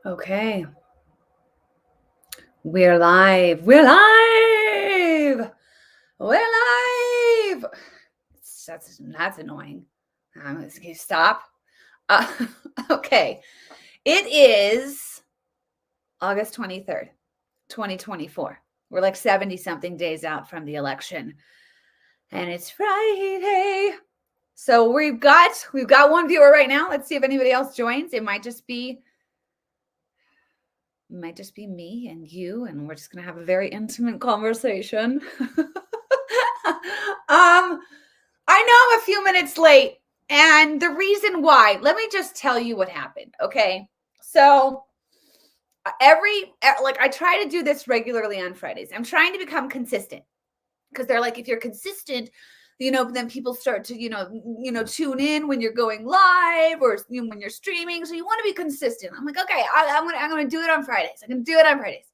Okay, we're live. We're live. We're live. That's annoying. Can you stop? Uh, okay, it is August 23rd, 2024. We're like 70 something days out from the election, and it's Friday. So we've got one viewer right now. Let's see if anybody else joins. It might just be me and you, and we're just going to have a very intimate conversation. I know I'm a few minutes late, and the reason why, let me just tell you what happened. Okay. So I try to do this regularly on Fridays. I'm trying to become consistent because they're like, if you're consistent, then people start to, tune in when you're going live or when you're streaming. So you want to be consistent. I'm like, okay, I'm going to do it on Fridays. I can do it on Fridays.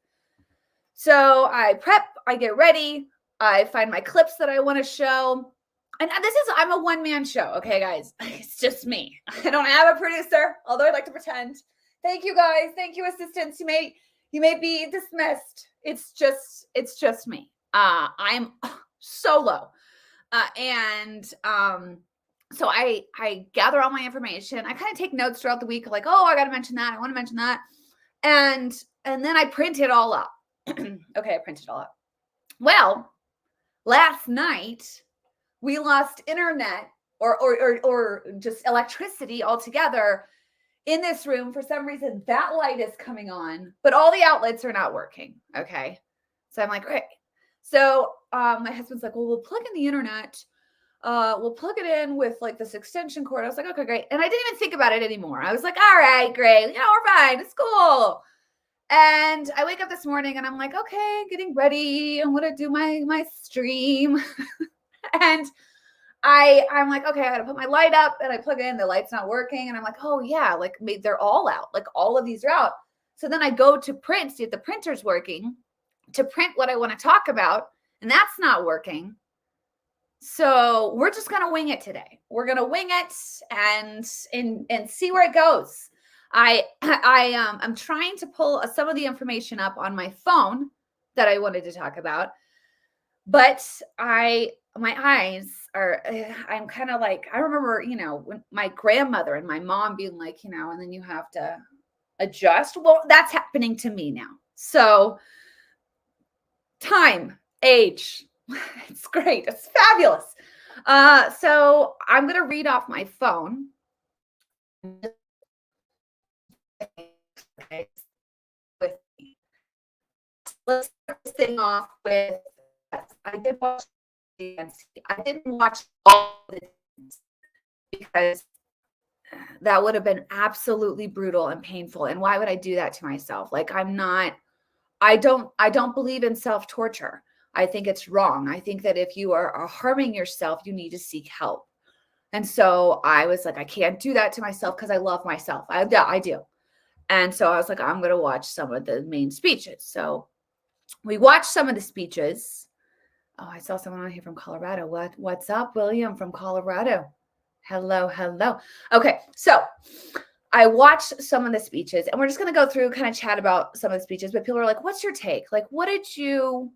So I prep, I get ready, I find my clips that I want to show. And I'm a one-man show. Okay, guys, it's just me. I don't have a producer, although I like to pretend. Thank you, guys. Thank you, assistants. You may be dismissed. It's just me. I'm solo. So I gather all my information. I kind of take notes throughout the week, like, oh, I got to mention that. I want to mention that. And then I print it all up. Okay, I printed it all up. Well, last night we lost internet or just electricity altogether in this room. For some reason, that light is coming on, but all the outlets are not working. Okay. So I'm like, great. So my husband's like, well, we'll plug in the internet. We'll plug it in with like this extension cord. I was like, okay, great. And I didn't even think about it anymore. I was like, all right, great. We're fine. It's cool. And I wake up this morning and I'm like, okay, getting ready. I'm going to do my stream. And I'm like, okay, I got to put my light up, and I plug it in, the light's not working. And I'm like, oh yeah, like they're all out. Like all of these are out. So then I go to print, see if the printer's working to print what I want to talk about. And that's not working. So we're just going to wing it today. We're going to wing it and see where it goes. I'm trying to pull some of the information up on my phone that I wanted to talk about, but my eyes are, I'm kind of like, I remember, when my grandmother and my mom being like, and then you have to adjust. Well, that's happening to me now. So time, age, it's great. It's fabulous. So I'm going to read off my phone. Let's start this thing off with, I did watch DNC. I didn't watch all of it because that would have been absolutely brutal and painful. And why would I do that to myself? Like, I don't believe in self-torture. I think it's wrong. I think that if you are harming yourself, you need to seek help. And so I was like, I can't do that to myself because I love myself. I do. And so I was like, I'm going to watch some of the main speeches. So we watched some of the speeches. Oh, I saw someone on here from Colorado. What's up, William from Colorado? Hello. Okay, so I watched some of the speeches, and we're just going to go through, kind of chat about some of the speeches. But people are like, what's your take? Like, what did you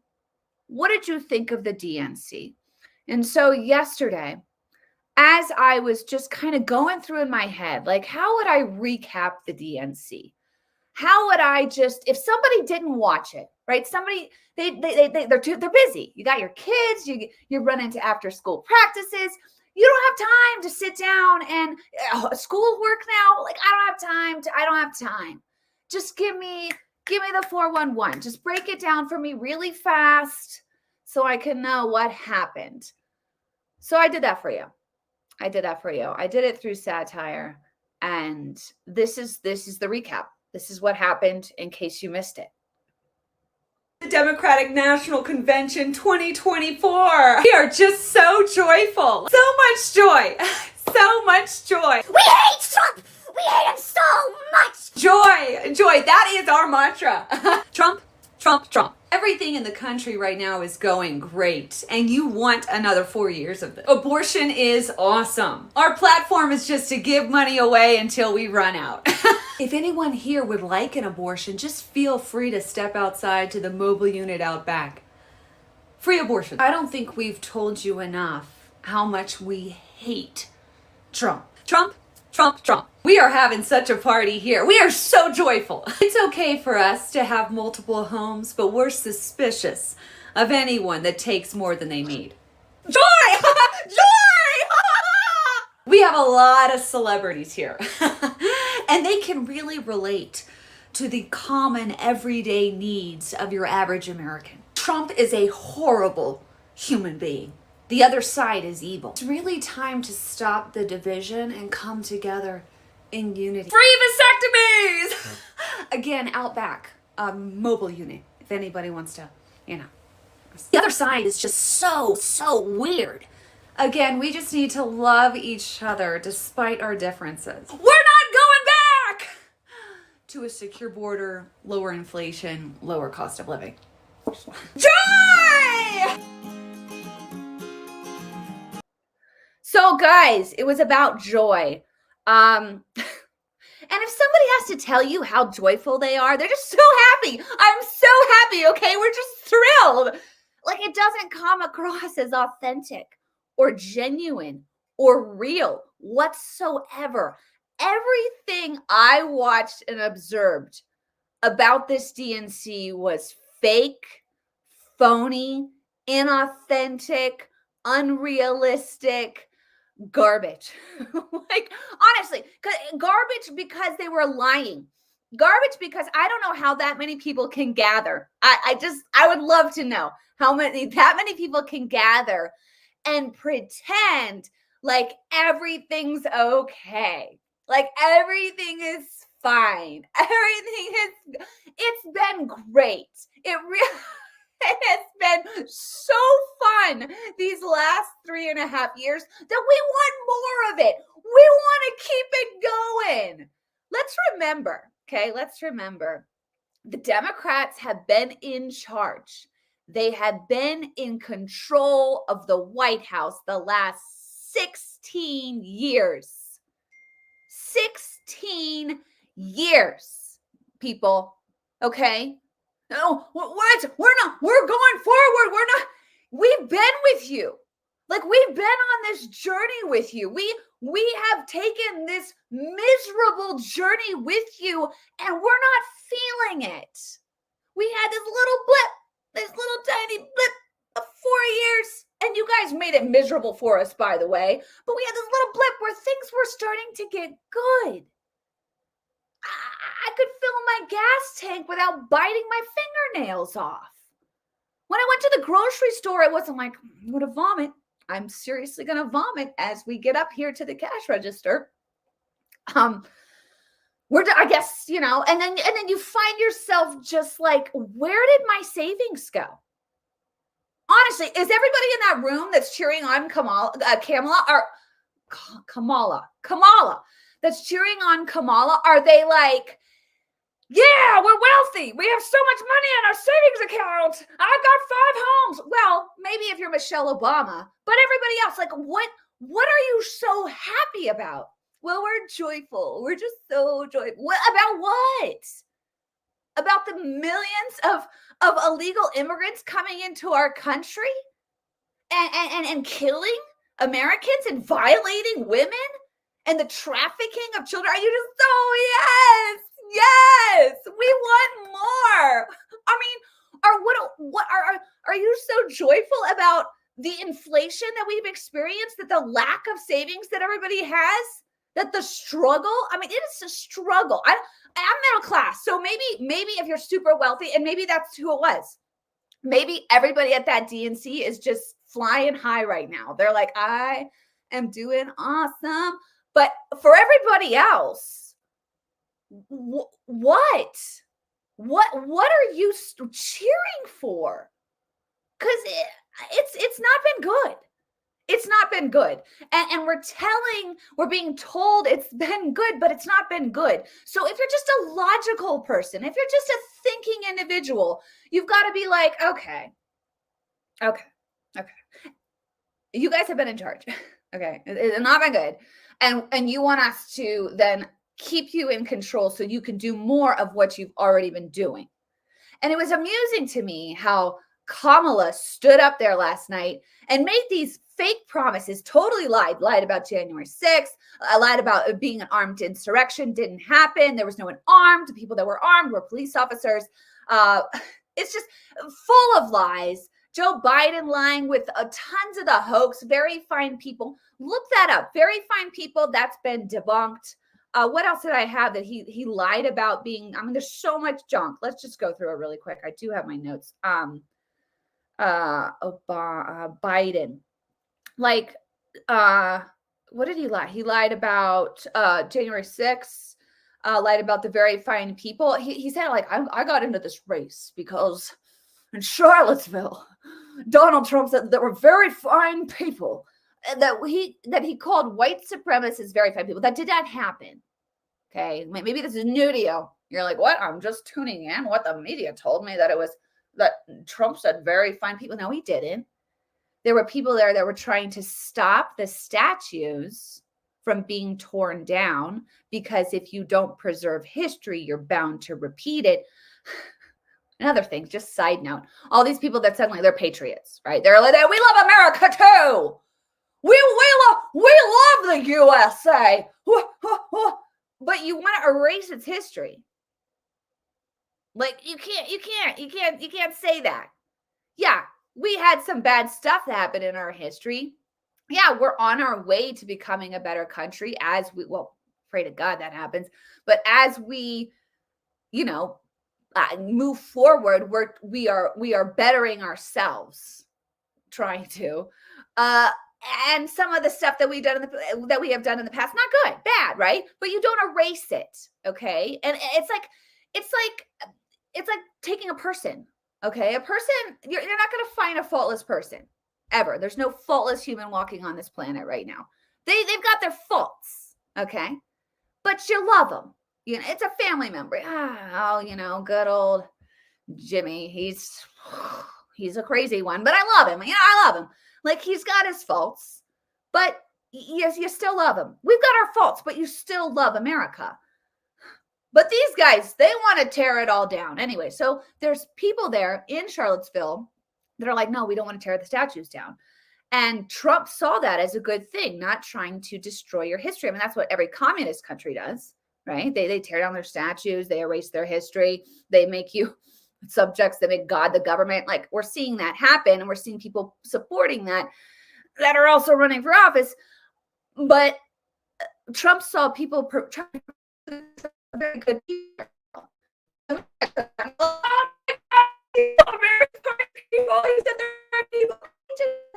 think of the DNC? And so yesterday, as I was just kind of going through in my head, like, how would I recap the DNC? How would I just, if somebody didn't watch it, right? Somebody, they're busy. You got your kids, you run into after school practices. You don't have time to sit down and schoolwork now. Like, I don't have time. Just give me the 411. Just break it down for me really fast so I can know what happened. So I did that for you. I did it through satire. And this is the recap. This is what happened in case you missed it. The Democratic National Convention 2024. We are just so joyful. So much joy. So much joy. We hate Trump. We hate him so much. Joy. That is our mantra. Trump. Everything in the country right now is going great, and you want another 4 years of this. Abortion is awesome. Our platform is just to give money away until we run out. If anyone here would like an abortion, just feel free to step outside to the mobile unit out back. Free abortion. I don't think we've told you enough how much we hate Trump. Trump, Trump, Trump. We are having such a party here. We are so joyful. It's okay for us to have multiple homes, but we're suspicious of anyone that takes more than they need. Joy! Joy! We have a lot of celebrities here, and they can really relate to the common everyday needs of your average American. Trump is a horrible human being. The other side is evil. It's really time to stop the division and come together in unity. Free vasectomies! Again, out back, a mobile unit, if anybody wants to, The other side is just so weird. Again, we just need to love each other despite our differences. We're not going back to a secure border, lower inflation, lower cost of living. Joy! So guys, it was about joy. And if somebody has to tell you how joyful they are, they're just so happy. I'm so happy, okay? We're just thrilled. Like, it doesn't come across as authentic or genuine or real whatsoever. Everything I watched and observed about this DNC was fake, phony, inauthentic, unrealistic, garbage. Like, honestly, garbage because they were lying. Garbage because I don't know how that many people can gather. I would love to know how that many people can gather and pretend like everything's okay. Like everything is fine. It's been great. It really it has been so fun these last 3.5 years that we want more of it. We want to keep it going. Let's remember, the Democrats have been in charge. They have been in control of the White House the last 16 years. 16 years, people. Okay? No, what? We're going forward. We've been with you. Like, we've been on this journey with you. We have taken this miserable journey with you, and we're not feeling it. We had this little tiny blip of 4 years, and you guys made it miserable for us, by the way. But we had this little blip where things were starting to get good. I could fill my gas tank without biting my fingernails off. When I went to the grocery store, it wasn't like, I'm going to vomit. I'm seriously going to vomit as we get up here to the cash register. I guess, and then you find yourself just like, where did my savings go? Honestly, is everybody in that room that's cheering on Kamala, that's cheering on Kamala, are they like, yeah, we're wealthy. We have so much money in our savings account. I've got 5 homes. Well, maybe if you're Michelle Obama, but everybody else, like, what are you so happy about? Well, we're joyful. We're just so joyful. About what? About the millions of illegal immigrants coming into our country and killing Americans and violating women and the trafficking of children? Are you just, oh, yes, we want more. I mean, are you so joyful about the inflation that we've experienced, that the lack of savings that everybody has, that the struggle? I mean, it is a struggle. I'm middle class, so maybe if you're super wealthy, and maybe that's who it was. Maybe everybody at that DNC is just flying high right now. They're like, I am doing awesome. But for everybody else, what are you cheering for? Because it's not been good. It's not been good. And we're being told it's been good, but it's not been good. So if you're just a logical person, if you're just a thinking individual, you've got to be like, okay. You guys have been in charge. Okay. It's not been good. And you want us to then keep you in control so you can do more of what you've already been doing. And it was amusing to me how Kamala stood up there last night and made these fake promises, totally lied about January 6th, lied about it being an armed insurrection, didn't happen. There was no one armed. The people that were armed were police officers. It's just full of lies. Joe Biden lying with tons of the hoax, very fine people. Look that up. Very fine people. That's been debunked. What else did I have that he lied about being? I mean, there's so much junk. Let's just go through it really quick. I do have my notes. Biden, like, what did he lie? He lied about January 6th. Lied about the very fine people. He said, like, I got into this race because in Charlottesville, Donald Trump said there were very fine people, and that he called white supremacists very fine people. That did not happen. Okay, maybe this is new to you. You're like, what? I'm just tuning in. What the media told me that Trump said very fine people. No, he didn't. There were people there that were trying to stop the statues from being torn down, because if you don't preserve history, you're bound to repeat it. Another thing, just side note, all these people that suddenly they're patriots, right? They're like, we love America too. We love the USA. But you want to erase its history. Like, you can't say that. Yeah, we had some bad stuff that happened in our history. Yeah, we're on our way to becoming a better country pray to God that happens. But as we, move forward, we are bettering ourselves, trying to. And some of the stuff that we have done in the past, not good, bad, right? But you don't erase it, okay? And it's like taking a person, okay? A person, you're not going to find a faultless person ever. There's no faultless human walking on this planet right now. They've got their faults, okay? But you love them. It's a family member. Good old Jimmy. He's a crazy one, but I love him. I love him. Like, he's got his faults, but yes, you still love him. We've got our faults, but you still love America. But these guys, they want to tear it all down. Anyway, so there's people there in Charlottesville that are like, no, we don't want to tear the statues down. And Trump saw that as a good thing, not trying to destroy your history. I mean, that's what every communist country does, right? They tear down their statues, they erase their history, they make you subjects, that make God the government. Like, we're seeing that happen, and we're seeing people supporting that are also running for office. But Trump saw people very good people.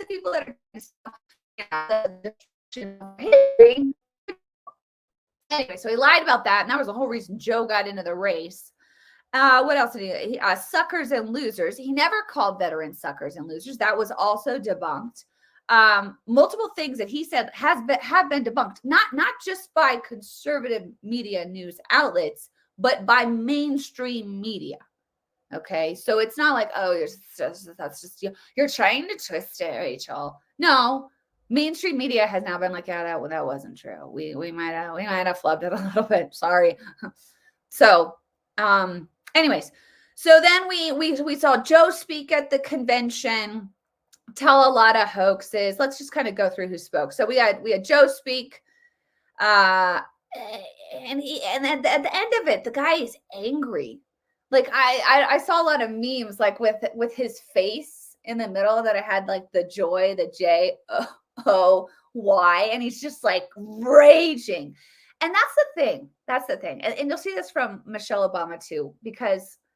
People that are anyway, so he lied about that, and that was the whole reason Joe got into the race. What else did he suckers and losers? He never called veterans suckers and losers. That was also debunked. Multiple things that he said have been debunked, not just by conservative media news outlets, but by mainstream media. Okay, so it's not like, oh, you're trying to twist it, Rachel. No, mainstream media has now been like, yeah, that wasn't true. We might have flubbed it a little bit. Sorry. So, anyways, so then we saw Joe speak at the convention, tell a lot of hoaxes. Let's just kind of go through who spoke. So we had Joe speak, and at the end of it, the guy is angry. Like, I saw a lot of memes, like with his face in the middle, that it had like the joy, the JOY, and he's just like raging. And that's the thing. And you'll see this from Michelle Obama too,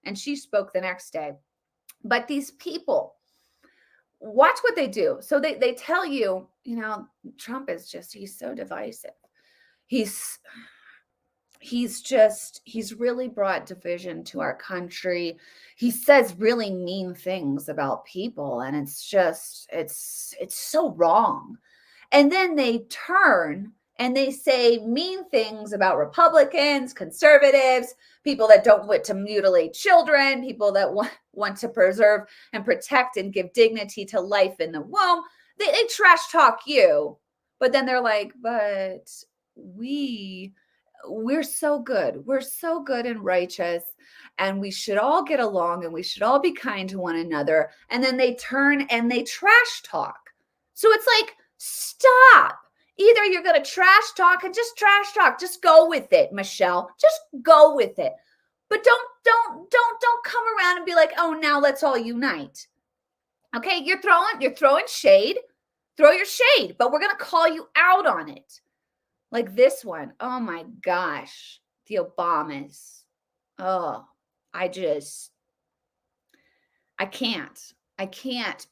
and she spoke the next day. But these people, watch what they do. So they tell you, Trump is he's so divisive. He's really brought division to our country. He says really mean things about people, and it's so wrong. And then they turn and they say mean things about Republicans, conservatives, people that don't want to mutilate children, people that want to preserve and protect and give dignity to life in the womb. They trash talk you, but then they're like, but we we're so good. We're so good and righteous, and we should all get along and we should all be kind to one another. And then they turn and they trash talk. So it's like, stop. Either you're going to trash talk and just trash talk. Just go with it, Michelle. Just go with it. But don't come around and be like, oh, now let's all unite. Okay, you're throwing shade. Throw your shade, but we're going to call you out on it. Like this one. Oh my gosh. The Obamas. Oh, I can't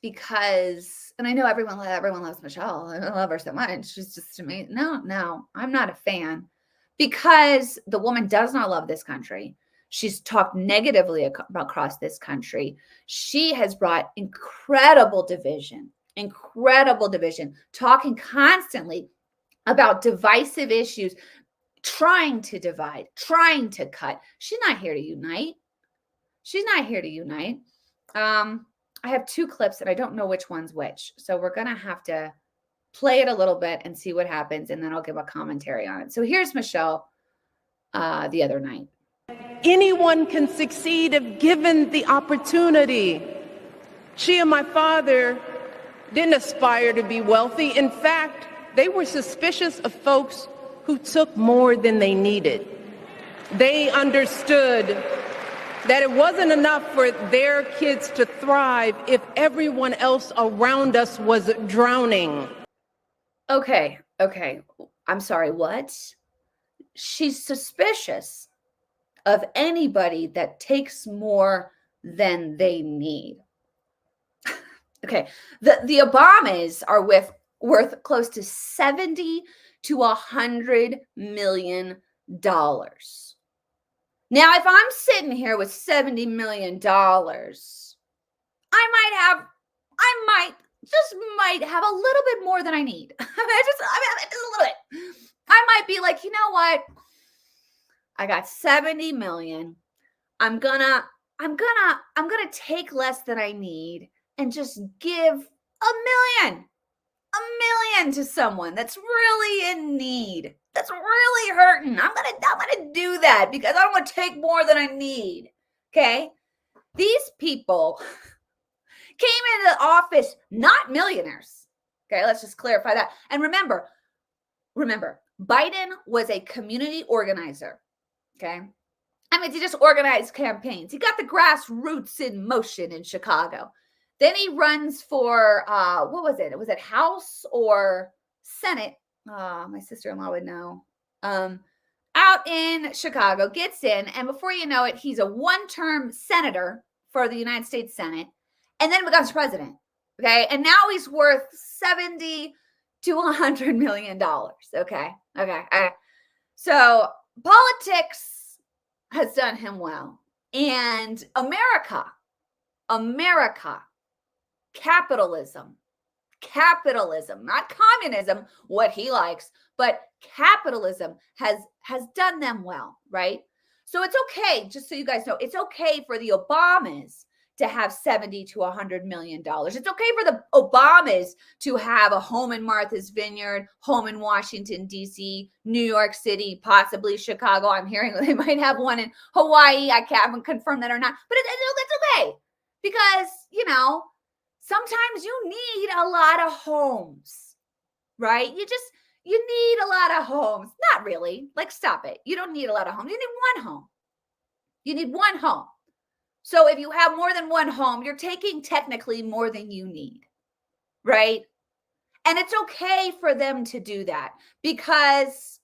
because, and I know everyone loves Michelle. I love her so much. She's just amazing. No, I'm not a fan because the woman does not love this country. She's talked negatively across this country. She has brought incredible division, talking constantly about divisive issues, trying to divide, trying to cut. She's not here to unite. I have two clips and I don't know which one's which. So we're going to have to play it a little bit and see what happens. And then I'll give a commentary on it. So here's Michelle the other night. Anyone can succeed if given the opportunity. She and my father didn't aspire to be wealthy. In fact, they were suspicious of folks who took more than they needed. They understood that it wasn't enough for their kids to thrive if everyone else around us was drowning. Okay. I'm sorry, what? She's suspicious of anybody that takes more than they need. Okay, the Obamas are worth close to $70 to $100 million. Now, if I'm sitting here with $70 million, I might have a little bit more than I need. Just a little bit. I might be like, you know what? I got 70 million. I'm gonna take less than I need and just give a million to someone that's really in need, that's really hurting. I'm gonna do that because I don't want to take more than I need. Okay, these people came into the office not millionaires. Okay, let's just clarify that. And remember, Biden was a community organizer. Okay, I mean, he just organized campaigns. He got the grassroots in motion in Chicago. Then he runs for, what was it? Was it House or Senate? My sister-in-law would know. Out in Chicago, gets in, and before you know it, he's a one-term senator for the United States Senate, and then becomes president. Okay, and now he's worth $70 to $100 million. Okay. So politics has done him well, and America, capitalism, not communism, what he likes, but capitalism has done them well, right? So it's okay, just so you guys know, it's okay for the Obamas to have $70 to $100 million. It's okay for the Obamas to have a home in Martha's Vineyard, home in Washington, D.C., New York City, possibly Chicago. I'm hearing they might have one in Hawaii. I haven't confirmed that or not, but it's okay because, sometimes you need a lot of homes, right? You need a lot of homes. Not really. Like, stop it. You don't need a lot of homes. You need one home. So if you have more than one home, you're taking technically more than you need, right? And it's okay for them to do that because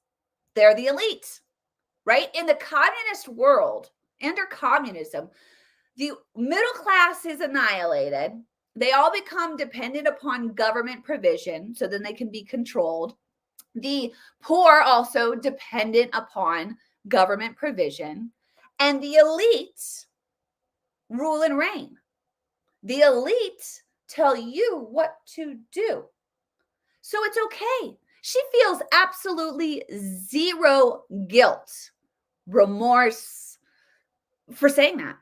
they're the elite, right? In the communist world, under communism, the middle class is annihilated. They all become dependent upon government provision, so then they can be controlled. The poor also dependent upon government provision. And the elite rule and reign. The elite tell you what to do. So it's okay. She feels absolutely zero guilt, remorse for saying that.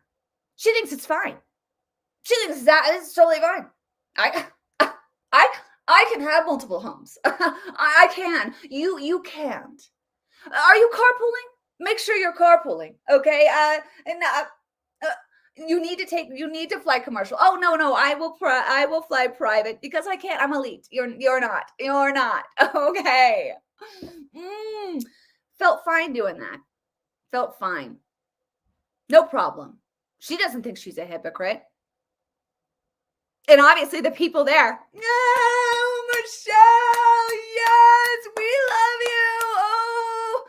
She thinks it's fine. She thinks that is totally fine. I can have multiple homes. I can. You can't. Are you carpooling? Make sure you're carpooling, okay? You need to fly commercial. Oh no, I will fly private because I can't. I'm elite. You're not. You're not. Okay. Felt fine doing that. Felt fine. No problem. She doesn't think she's a hypocrite. And obviously the people there, oh, Michelle, yes, we love you. Oh,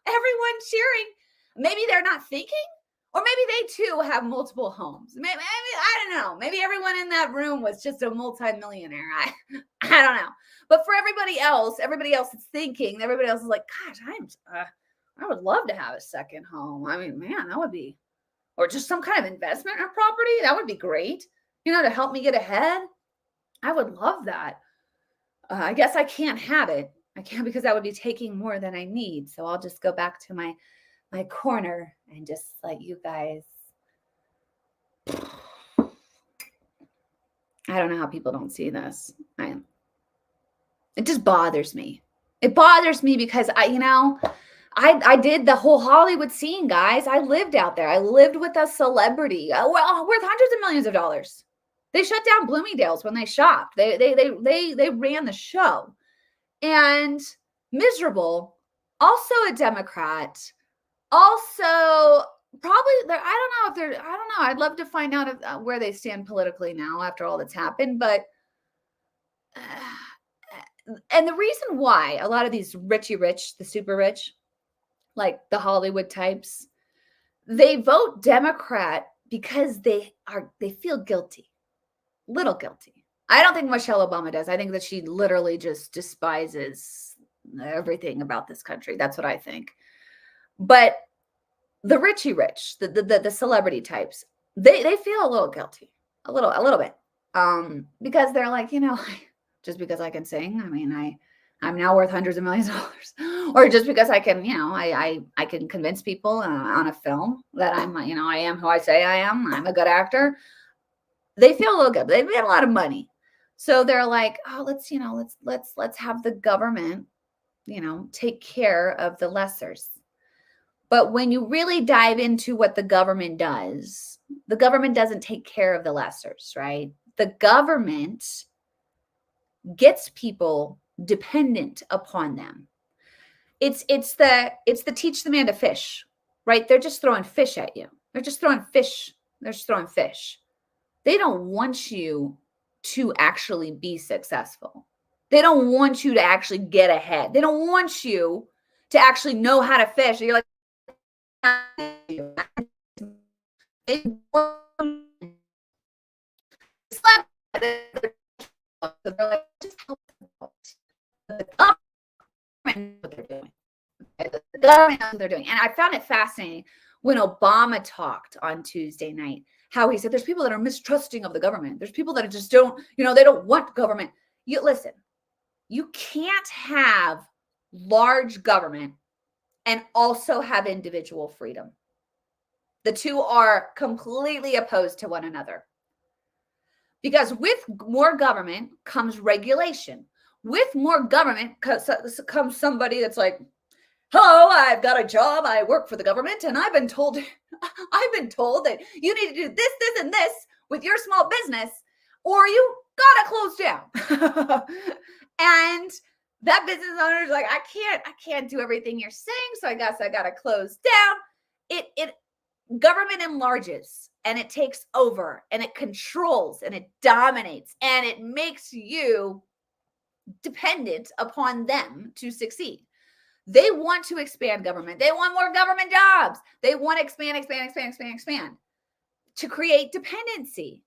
everyone cheering. Maybe they're not thinking, or maybe they too have multiple homes. Maybe I don't know. Maybe everyone in that room was just a multimillionaire. I don't know. But for everybody else is thinking, everybody else is like, gosh, I would love to have a second home. I mean, man, that would be, or just some kind of investment or property. That would be great. To help me get ahead. I would love that. I guess I can't have it. I can't because that would be taking more than I need. So I'll just go back to my corner and just let you guys. I don't know how people don't see this. It just bothers me. It bothers me because I did the whole Hollywood scene, guys. I lived out there. I lived with a celebrity worth hundreds of millions of dollars. They shut down Bloomingdale's when they shopped. They ran the show. And miserable, also a Democrat, also probably there. I don't know. I'd love to find out where they stand politically now after all that's happened. But and the reason why a lot of these Richie Rich, the super rich, like the Hollywood types, they vote Democrat because they feel guilty. Little guilty. I don't think Michelle Obama does. I think that she literally just despises everything about this country. That's what I think. But the Richie Rich, the celebrity types, they feel a little guilty, a little bit, because they're like, just because I can sing, I mean, I'm now worth hundreds of millions of dollars, or just because I can, I can convince people on a film that I am who I say I am. I'm a good actor. They feel a little good. They've made a lot of money. So they're like, oh, let's have the government, take care of the lessers. But when you really dive into what the government doesn't take care of the lessers, right? The government gets people dependent upon them. It's the teach the man to fish, right? They're just throwing fish at you. They're just throwing fish. They don't want you to actually be successful. They don't want you to actually get ahead. They don't want you to actually know how to fish. You're like, they want they're like, just help them out. The government knows what they're doing. The government knows what they're doing. And I found it fascinating when Obama talked on Tuesday night, how he said there's people that are mistrusting of the government. There's people that just don't, they don't want government. Listen, you can't have large government and also have individual freedom. The two are completely opposed to one another. Because with more government comes regulation. With more government comes somebody that's like, hello, I've got a job. I work for the government, and I've been told that you need to do this, this, and this with your small business, or you gotta close down. And that business owner is like, I can't do everything you're saying, so I guess I gotta close down. It government enlarges, and it takes over, and it controls, and it dominates, and it makes you dependent upon them to succeed. They want to expand government. They want more government jobs. They want to expand to create dependency,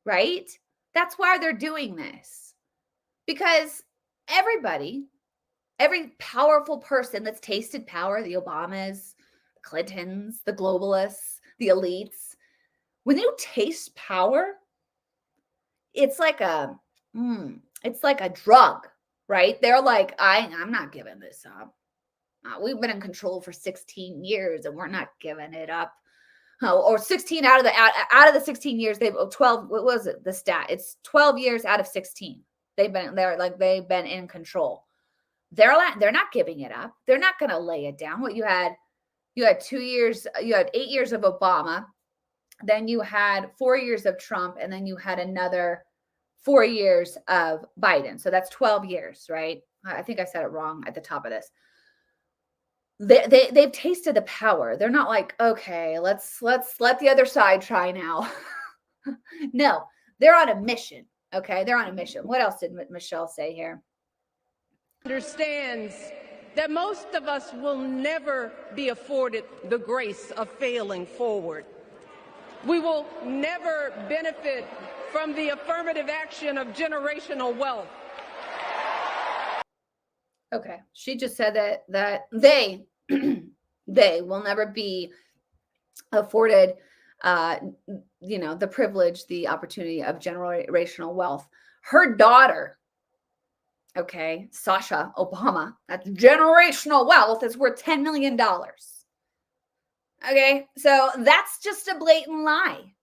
right? That's why they're doing this. Because every powerful person that's tasted power, the Obamas, the Clintons, the globalists, the elites, when you taste power, it's like a drug, right? They're like, I'm not giving this up. We've been in control for 16 years and we're not giving it up. Or 16 out of the 16 years, they've 12. What was it? The stat? It's 12 years out of 16. They've been in control. They're not giving it up. They're not going to lay it down. What you had 2 years, you had 8 years of Obama, then you had 4 years of Trump, and then you had another 4 years of Biden. So that's 12 years, right? I think I said it wrong at the top of this. They've tasted the power. They're not like, okay, let's let the other side try now. No, they're on a mission. Okay, they're on a mission. What else did Michelle say here? Understands that most of us will never be afforded the grace of failing forward. We will never benefit from the affirmative action of generational wealth. Okay, she just said that they they will never be afforded the privilege, the opportunity of generational wealth. Her daughter, okay, Sasha Obama, that's generational wealth, is worth $10 million. Okay, so that's just a blatant lie.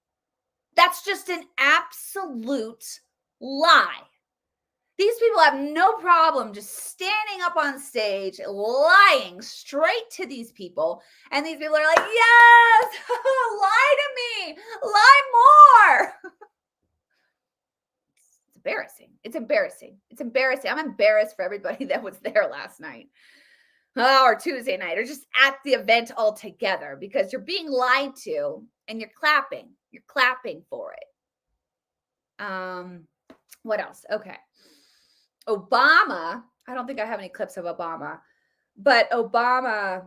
That's just an absolute lie. These people have no problem just standing up on stage, lying straight to these people. And these people are like, yes, lie to me, lie more. It's embarrassing. It's embarrassing. It's embarrassing. I'm embarrassed for everybody that was there last night. Or Tuesday night, or just at the event altogether, because you're being lied to and you're clapping. You're clapping for it. What else? Okay. Obama, I don't think I have any clips of Obama, but Obama,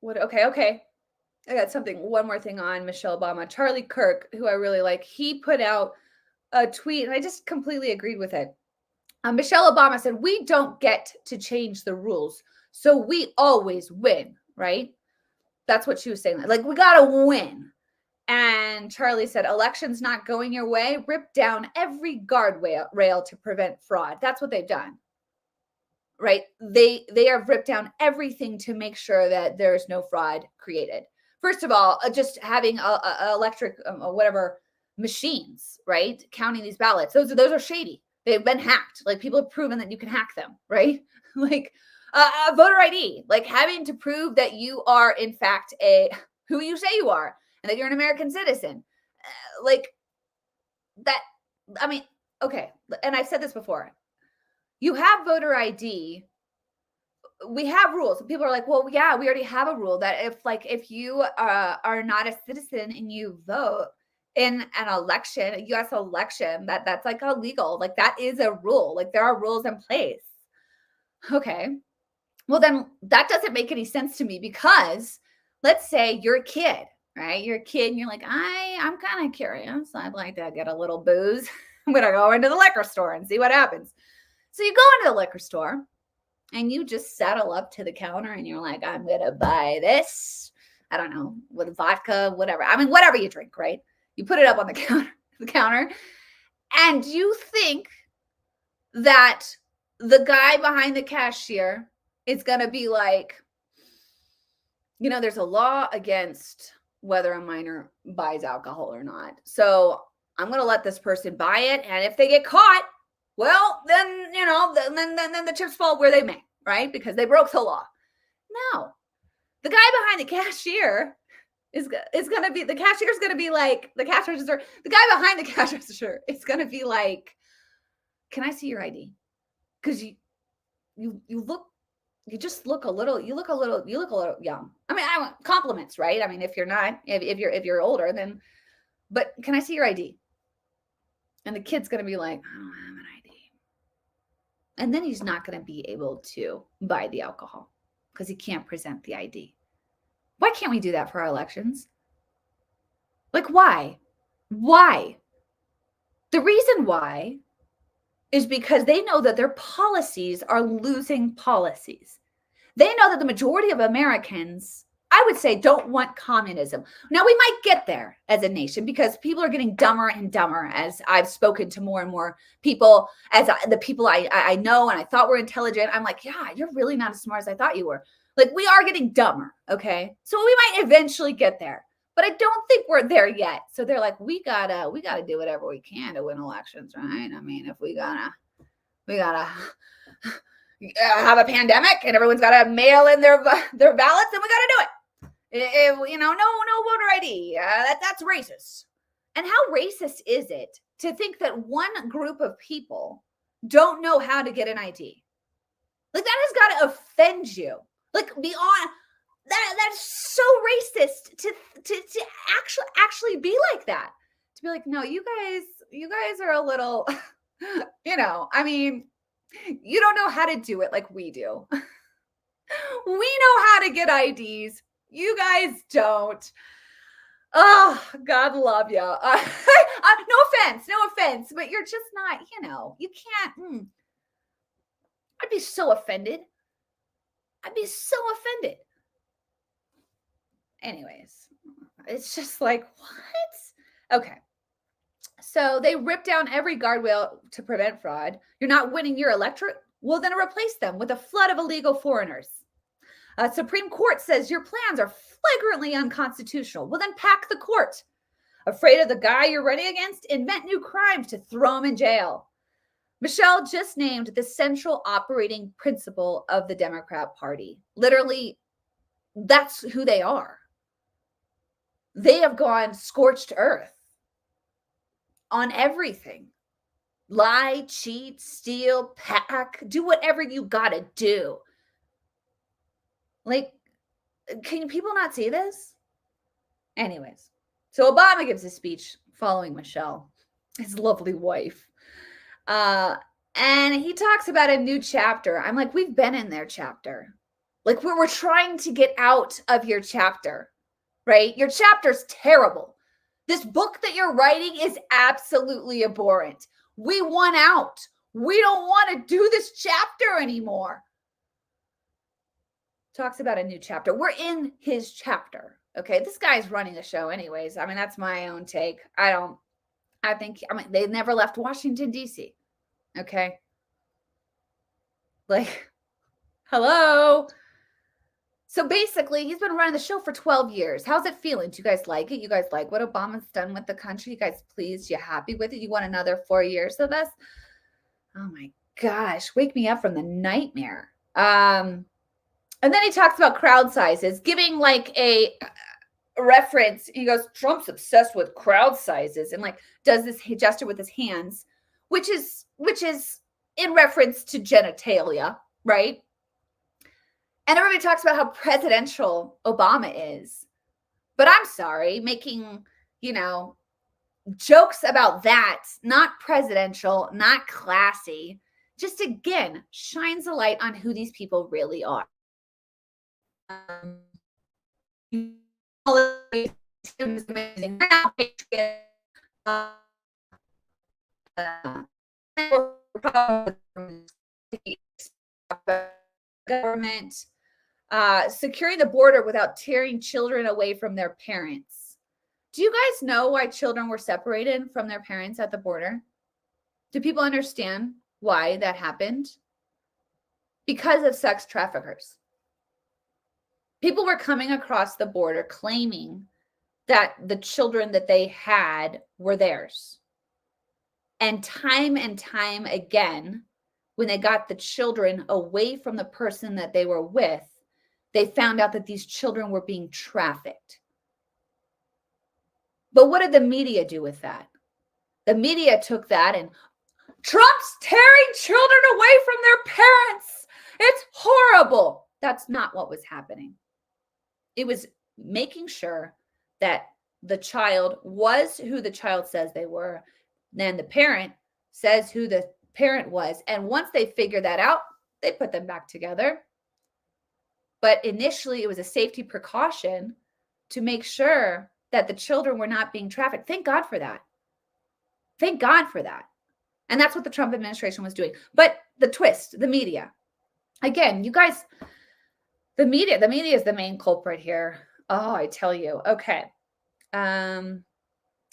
okay. I got one more thing on Michelle Obama. Charlie Kirk, who I really like, he put out a tweet, and I just completely agreed with it. Michelle Obama said, we don't get to change the rules, so we always win, right? That's what she was saying. Like, we got to win. And Charlie said, elections not going your way, rip down every guardrail to prevent fraud. That's what they've done, right? They have ripped down everything to make sure that there's no fraud created. First of all, just having electric, whatever machines, right? Counting these ballots. Those are shady. They've been hacked. Like, people have proven that you can hack them, right? Like voter ID, like having to prove that you are in fact who you say you are and that you're an American citizen. Like that. I mean, okay. And I've said this before. You have voter ID. We have rules. People are like, well, yeah, we already have a rule that if you are not a citizen and you vote in an election, a U.S. election, that's like illegal. Like, that is a rule. Like, there are rules in place. Okay. Well, then that doesn't make any sense to me, because let's say you're a kid, right? You're a kid and you're like, I'm kind of curious. I'd like to get a little booze. I'm going to go into the liquor store and see what happens. So you go into the liquor store and you just settle up to the counter and you're like, I'm going to buy this. I don't know, with vodka, whatever. I mean, whatever you drink, right? You put it up on the counter, and you think that the guy behind the cashier is going to be like, there's a law against whether a minor buys alcohol or not. So I'm going to let this person buy it. And if they get caught, well, then, then the chips fall where they may, right? Because they broke the law. No, the guy behind the cashier is going to be, the cashier is going to be like, the cash register, the guy behind the cash register is going to be like, can I see your ID? Because you look a little young. I mean, I want compliments, right? I mean, if you're older, then, but can I see your ID? And the kid's going to be like, I don't have an ID. And then he's not going to be able to buy the alcohol because he can't present the ID. Why can't we do that for our elections? Like, why? Why? The reason why is because they know that their policies are losing policies. They know that the majority of Americans, I would say, don't want communism. Now, we might get there as a nation because people are getting dumber and dumber, as I've spoken to more and more people, the people I know and I thought were intelligent. I'm like, yeah, you're really not as smart as I thought you were. Like, we are getting dumber, okay? So we might eventually get there. But I don't think we're there yet. So they're like, we gotta do whatever we can to win elections, right? I mean, if we gotta have a pandemic and everyone's got to mail in their ballots, then we got to do it. No voter ID. That's racist. And how racist is it to think that one group of people don't know how to get an ID? Like, that has got to offend you. Like, beyond that's so racist to actually be like that. To be like, no, you guys are a little, I mean, you don't know how to do it like we do. We know how to get IDs. You guys don't. Oh, God love you. No offense, but you're just not, you can't. I'd be so offended. Anyways, it's just like, what? Okay. So they rip down every guardrail to prevent fraud. You're not winning your electorate? Well, then replace them with a flood of illegal foreigners. Supreme Court says your plans are flagrantly unconstitutional. Well, then pack the court. Afraid of the guy you're running against? Invent new crimes to throw him in jail. Michelle just named the central operating principle of the Democrat Party. Literally, that's who they are. They have gone scorched earth on everything. Lie, cheat, steal, pack, do whatever you gotta do. Like, can people not see this? Anyways, so Obama gives a speech following Michelle, his lovely wife. And he talks about a new chapter. I'm like, we've been in their chapter. Like, we're trying to get out of your chapter, right? Your chapter's terrible. This book that you're writing is absolutely abhorrent. We want out. We don't want to do this chapter anymore. Talks about a new chapter. We're in his chapter. Okay. This guy's running the show anyways. I mean, that's my own take. They never left Washington, D.C. Okay. Like, hello. So basically, he's been running the show for 12 years. How's it feeling? Do you guys like it? You guys like what Obama's done with the country? You guys pleased? You happy with it? You want another 4 years of this? Oh my gosh. Wake me up from the nightmare. And then he talks about crowd sizes, giving like a reference. He goes, Trump's obsessed with crowd sizes, and like does this gesture with his hands, which is in reference to genitalia, right? And everybody talks about how presidential Obama is. But I'm sorry, making, jokes about that, not presidential, not classy, just again shines a light on who these people really are. Government securing the border without tearing children away from their parents. Do you guys know why children were separated from their parents at the border? Do people understand why that happened? Because of sex traffickers. People were coming across the border claiming that the children that they had were theirs. And time again, when they got the children away from the person that they were with, they found out that these children were being trafficked. But what did the media do with that? The media took that and Trump's tearing children away from their parents. It's horrible. That's not what was happening. It was making sure that the child was who the child says they were. Then the parent says who the parent was. And once they figured that out, they put them back together. But initially, it was a safety precaution to make sure that the children were not being trafficked. Thank God for that. Thank God for that. And that's what the Trump administration was doing. But the twist, the media. Again, you guys, the media is the main culprit here. Oh, I tell you. Okay.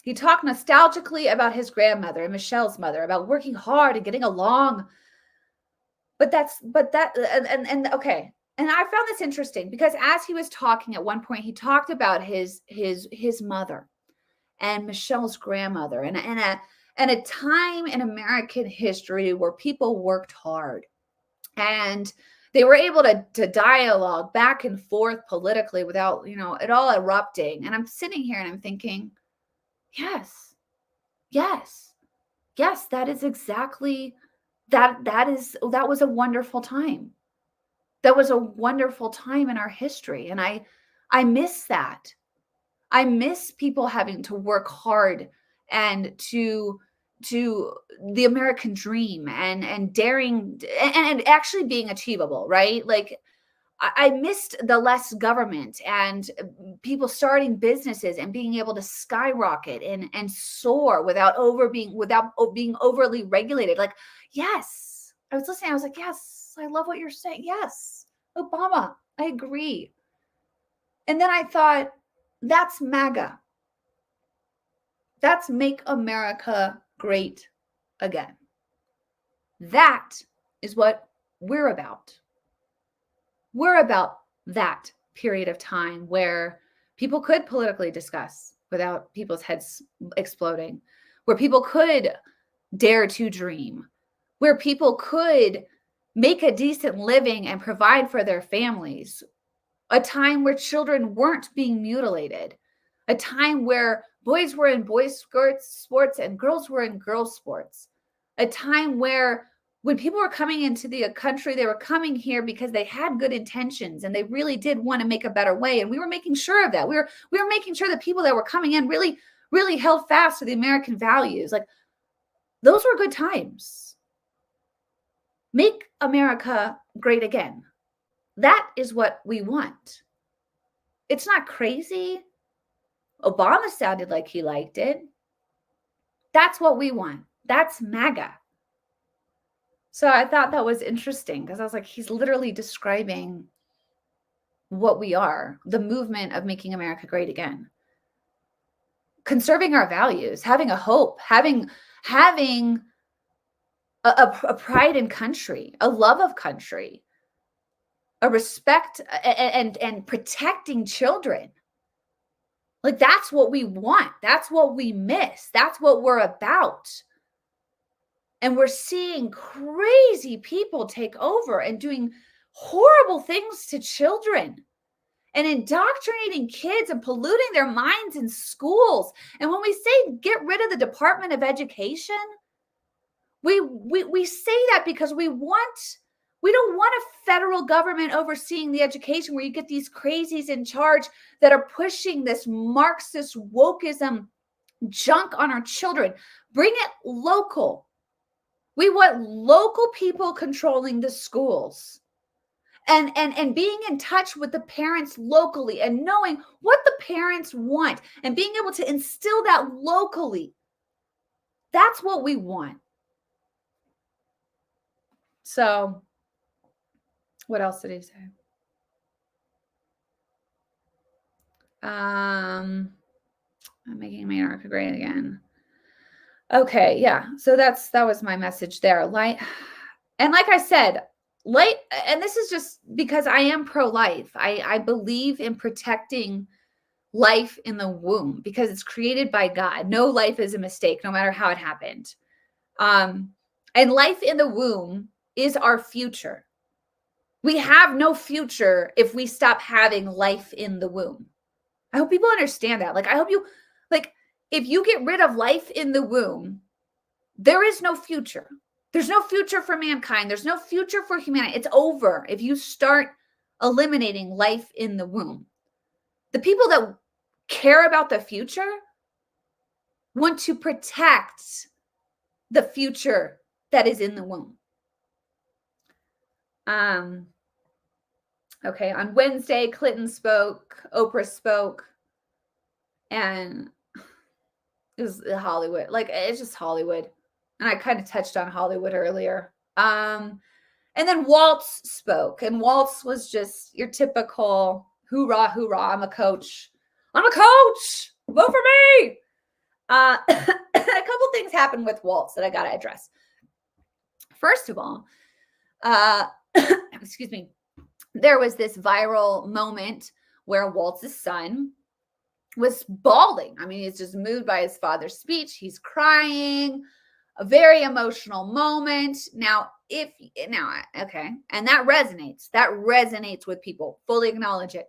He talked nostalgically about his grandmother and Michelle's mother, about working hard and getting along. Okay. and I found this interesting because as he was talking at one point, he talked about his mother and Michelle's grandmother, and a time in American history where people worked hard and they were able to dialogue back and forth politically without, it all erupting. And I'm sitting here and I'm thinking, yes, yes, yes, that is exactly that was a wonderful time. That was a wonderful time in our history. And I miss that. I miss people having to work hard and to the American dream and daring and actually being achievable, right? Like I missed the less government and people starting businesses and being able to skyrocket and soar without being overly regulated. Like, yes, I was listening. I was like, yes, I love what you're saying. Yes, Obama, I agree. And then I thought, that's MAGA. That's Make America Great Again. That is what we're about. We're about that period of time where people could politically discuss without people's heads exploding, where people could dare to dream, where people could make a decent living and provide for their families, a time where children weren't being mutilated, a time where boys were in boys' sports and girls were in girls' sports, a time where when people were coming into the country, they were coming here because they had good intentions and they really did want to make a better way. And we were making sure of that. We were making sure that people that were coming in really, really held fast to the American values. Like, those were good times. Make America great again. That is what we want. It's not crazy. Obama sounded like he liked it. That's what we want. That's MAGA. So I thought that was interesting because I was like, he's literally describing what we are, the movement of making America great again. Conserving our values, having a hope, having a pride in country, a love of country, a respect and protecting children. Like, that's what we want. That's what we miss. That's what we're about. And we're seeing crazy people take over and doing horrible things to children and indoctrinating kids and polluting their minds in schools. And when we say get rid of the Department of Education, we say that because we don't want a federal government overseeing the education where you get these crazies in charge that are pushing this Marxist wokeism junk on our children. Bring it local. We want local people controlling the schools and being in touch with the parents locally and knowing what the parents want and being able to instill that locally. That's what we want. So, what else did he say? I'm making America great again. Okay, yeah. So that was my message there. And like I said, and this is just because I am pro-life. I believe in protecting life in the womb because it's created by God. No life is a mistake, no matter how it happened. And life in the womb is our future. We have no future if we stop having life in the womb. I hope people understand that. Like, I hope you, like, if you get rid of life in the womb, there is no future. There's no future for mankind. There's no future for humanity. It's over if you start eliminating life in the womb. The people that care about the future want to protect the future that is in the womb. Okay, on Wednesday, Clinton spoke, Oprah spoke, and it was Hollywood. Like, it's just Hollywood. And I kind of touched on Hollywood earlier. And then Waltz spoke, and Waltz was just your typical hoorah, hoorah, I'm a coach. I'm a coach. Vote for me. A couple things happened with Waltz that I got to address. First of all, excuse me, there was this viral moment where Walt's son was bawling. I mean, he's just moved by his father's speech. He's crying, a very emotional moment. Okay. And that resonates with people. Fully acknowledge it.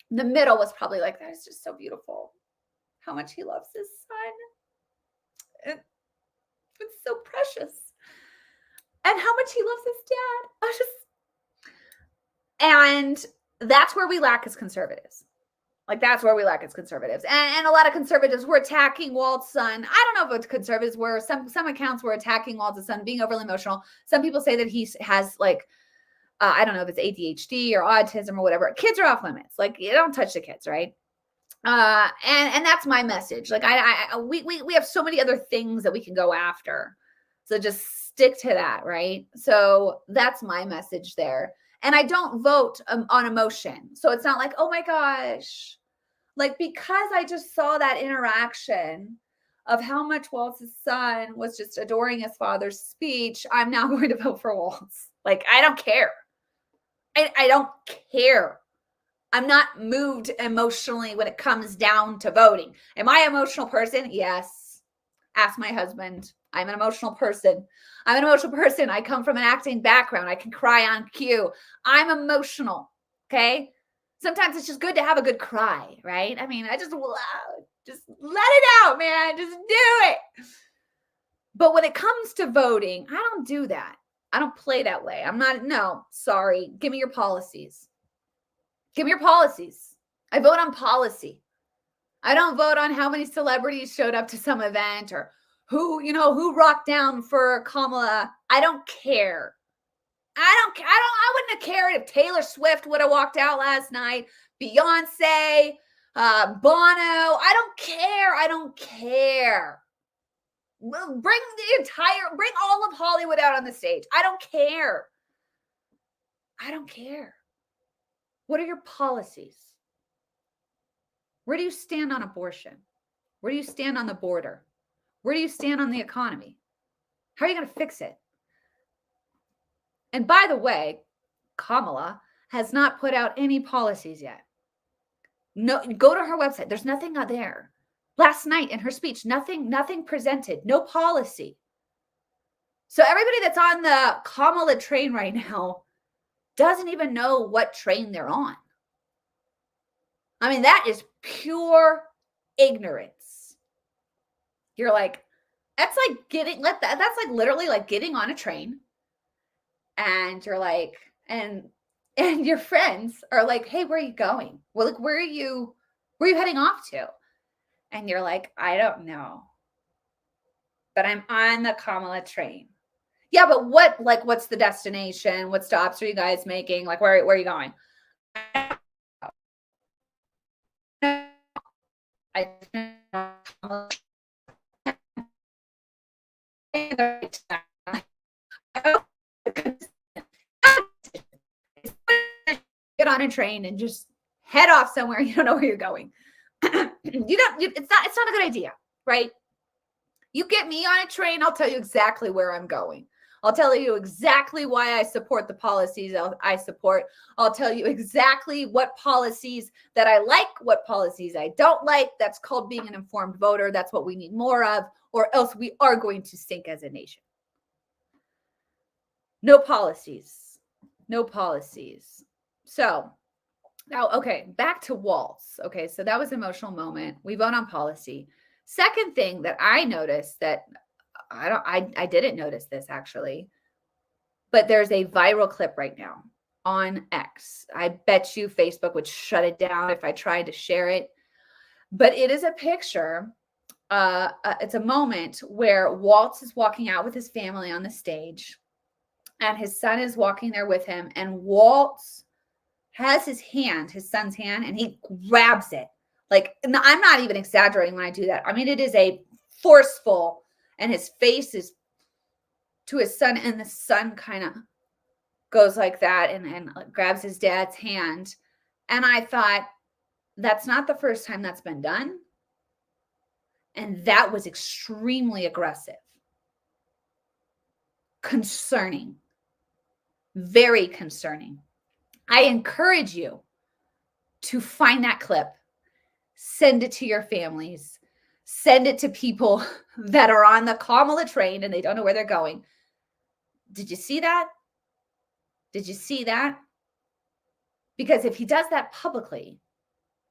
The middle was probably like, that is just so beautiful. How much he loves his son. It's so precious. And how much he loves his dad. And that's where we lack as conservatives. Like, that's where we lack as conservatives. And a lot of conservatives were attacking Walt's son. I don't know if conservatives were. Some accounts were attacking Walt's son, being overly emotional. Some people say that he has, like, I don't know if it's ADHD or autism or whatever. Kids are off limits. Like, you don't touch the kids, right? And that's my message. Like, we have so many other things that we can go after. So just stick to that, right? So that's my message there. And I don't vote on emotion. So it's not like, oh my gosh, like, because I just saw that interaction of how much Walt's son was just adoring his father's speech, I'm now going to vote for Waltz. Like, I don't care. I don't care. I'm not moved emotionally when it comes down to voting. Am I an emotional person? Yes. Ask my husband. I'm an emotional person. I come from an acting background. I can cry on cue. I'm emotional. Okay. Sometimes it's just good to have a good cry, right? I mean, just let it out, man. Just do it. But when it comes to voting, I don't do that. I don't play that way. Sorry. Give me your policies. Give me your policies. I vote on policy. I don't vote on how many celebrities showed up to some event or who rocked down for Kamala. I don't care. I wouldn't have cared if Taylor Swift would have walked out last night, Beyonce, Bono. I don't care. Bring all of Hollywood out on the stage. I don't care. What are your policies? Where do you stand on abortion? Where do you stand on the border? Where do you stand on the economy? How are you going to fix it? And by the way, Kamala has not put out any policies yet. No, go to her website. There's nothing out there. Last night in her speech, nothing presented, no policy. So everybody that's on the Kamala train right now doesn't even know what train they're on. I mean, that is pure ignorance. You're like, that's like literally like getting on a train and you're like, and your friends are like, hey, where are you going? Well, like, where are you heading off to? And you're like, I don't know, but I'm on the Kamala train. Yeah, but what's the destination? What stops are you guys making? Like, where are you going? Get on a train and just head off somewhere you don't know where you're going. It's not a good idea, right? You get me on a train, I'll tell you exactly where I'm going. I'll tell you exactly why I support the policies I support. I'll tell you exactly what policies that I like, what policies I don't like. That's called being an informed voter. That's what we need more of, or else we are going to sink as a nation. No policies. So now, okay, back to Waltz. Okay, so that was an emotional moment. We vote on policy. Second thing that I noticed that I didn't notice this actually, but there's a viral clip right now on X. I bet you Facebook would shut it down if I tried to share it. But it is a picture. It's a moment where Waltz is walking out with his family on the stage, and his son is walking there with him, and Waltz has his son's hand, and he grabs it. Like, I'm not even exaggerating when I do that. I mean, it is a forceful, and his face is to his son, and the son kind of goes like that and grabs his dad's hand. And I thought, that's not the first time that's been done. And that was extremely aggressive. Concerning. Very concerning. I encourage you to find that clip, send it to your families, send it to people that are on the Kamala train and they don't know where they're going. Did you see that? Did you see that? Because if he does that publicly,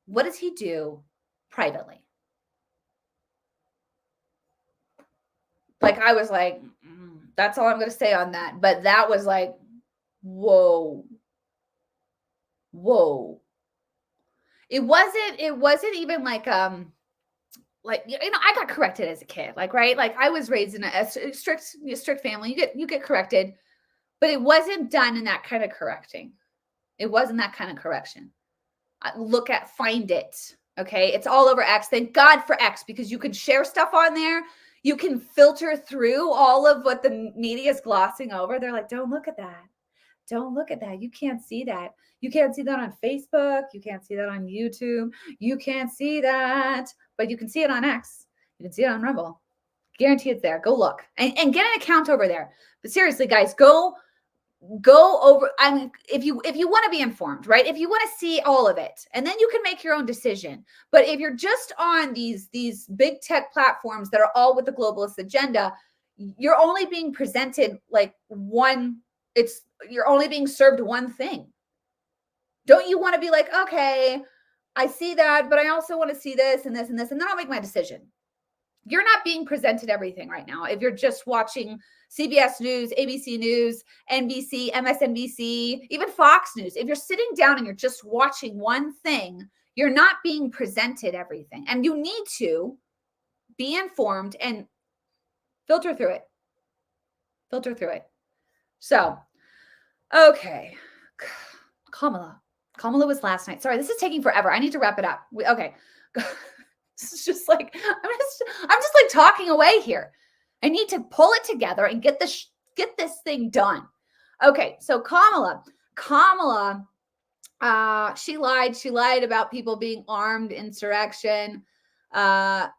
what does he do privately? Like, I was like, that's all I'm going to say on that. But that was like, whoa. It wasn't even like, I got corrected as a kid, like, right? Like, I was raised in a strict family. You get corrected, but it wasn't done in that kind of correcting. It wasn't that kind of correction. Find it. Okay. It's all over X. Thank God for X, because you can share stuff on there. You can filter through all of what the media is glossing over. They're like, don't look at that. Don't look at that. You can't see that. You can't see that on Facebook. You can't see that on YouTube. You can't see that, but you can see it on X. You can see it on Rumble. Guarantee it's there. Go look and get an account over there. But seriously, guys, go over. I mean, if you want to be informed, right? If you want to see all of it, and then you can make your own decision. But if you're just on these big tech platforms that are all with the globalist agenda, you're only being presented like one. You're only being served one thing. Don't you want to be like, okay, I see that, but I also want to see this and this and this, and then I'll make my decision. You're not being presented everything right now. If you're just watching CBS News, ABC News, NBC, MSNBC, even Fox News, if you're sitting down and you're just watching one thing, you're not being presented everything. And you need to be informed and filter through it. Filter through it. So, okay. Kamala was last night. Sorry, this is taking forever. I need to wrap it up. Okay. This is just like, I'm just like talking away here. I need to pull it together and get this thing done. Okay, so Kamala, she lied about people being armed, insurrection. Talk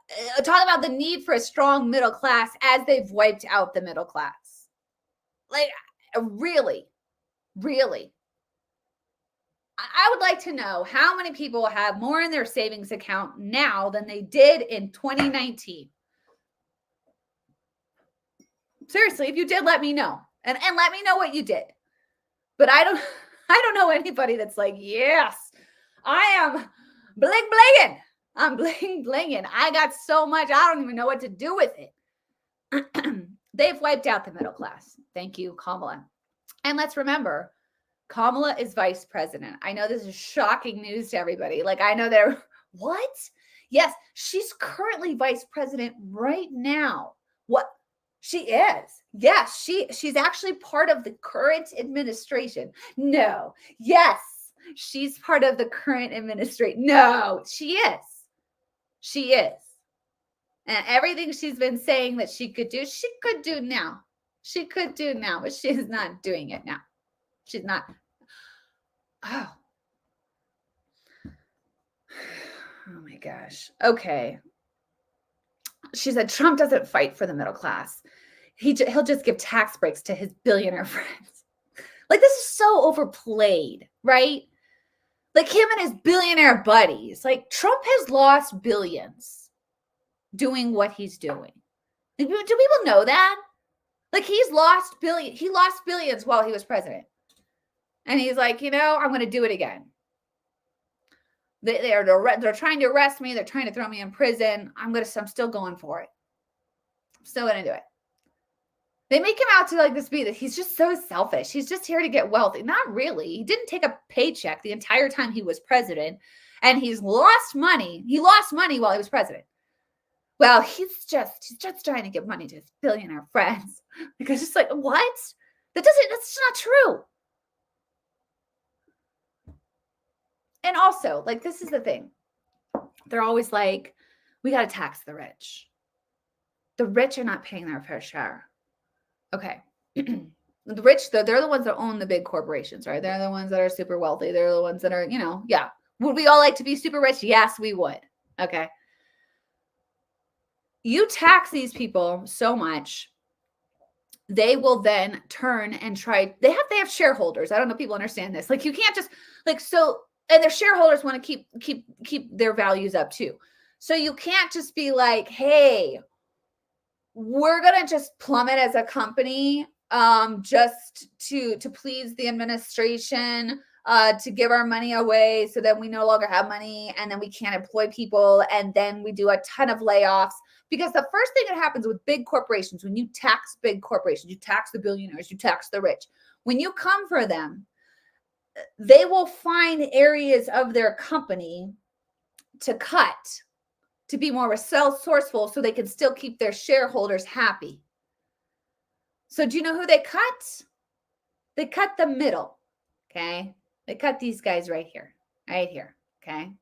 about the need for a strong middle class as they've wiped out the middle class. Like, really. I would like to know how many people have more in their savings account now than they did in 2019. Seriously, if you did, let me know. And let me know what you did. But I don't know anybody that's like, yes, I am blinging. I'm blinging. I got so much, I don't even know what to do with it. They've wiped out the middle class. Thank you, Kamala. And let's remember, Kamala is vice president. I know this is shocking news to everybody. Like, I know they're, what? Yes, she's currently vice president right now. What? She is. Yes, she's actually part of the current administration. No. Yes, she's part of the current administration. No, she is. She is. And everything she's been saying that she could do now. She could do now, but she's not doing it now. She's not. Oh my gosh. Okay. She said Trump doesn't fight for the middle class. He'll just give tax breaks to his billionaire friends. Like, this is so overplayed, right? Like, him and his billionaire buddies. Like, Trump has lost billions doing what he's doing. Do people know that? Like, he lost billions while he was president. And he's like, I'm going to do it again. They're trying to arrest me. They're trying to throw me in prison. I'm still going for it. I'm still going to do it. They make him out to like this be that he's just so selfish. He's just here to get wealthy. Not really. He didn't take a paycheck the entire time he was president, and he's lost money. He lost money while he was president. Well, he's just trying to give money to his billionaire friends. Because it's like, what? That's not true. And also, like, this is the thing. They're always like, we got to tax the rich. The rich are not paying their fair share. Okay. The rich, they're the ones that own the big corporations, right? They're the ones that are super wealthy. They're the ones that are, yeah. Would we all like to be super rich? Yes, we would. Okay. You tax these people so much they will then turn and try. They have shareholders. I don't know if people understand this. Like, you can't just and their shareholders want to keep their values up too. So you can't just be like, hey, we're gonna just plummet as a company, just to please the administration, to give our money away so that we no longer have money, and then we can't employ people, and then we do a ton of layoffs. Because the first thing that happens with big corporations, when you tax big corporations, you tax the billionaires, you tax the rich. When you come for them, they will find areas of their company to cut, to be more resourceful, so they can still keep their shareholders happy. So do you know who they cut? They cut the middle, okay? They cut these guys right here, okay?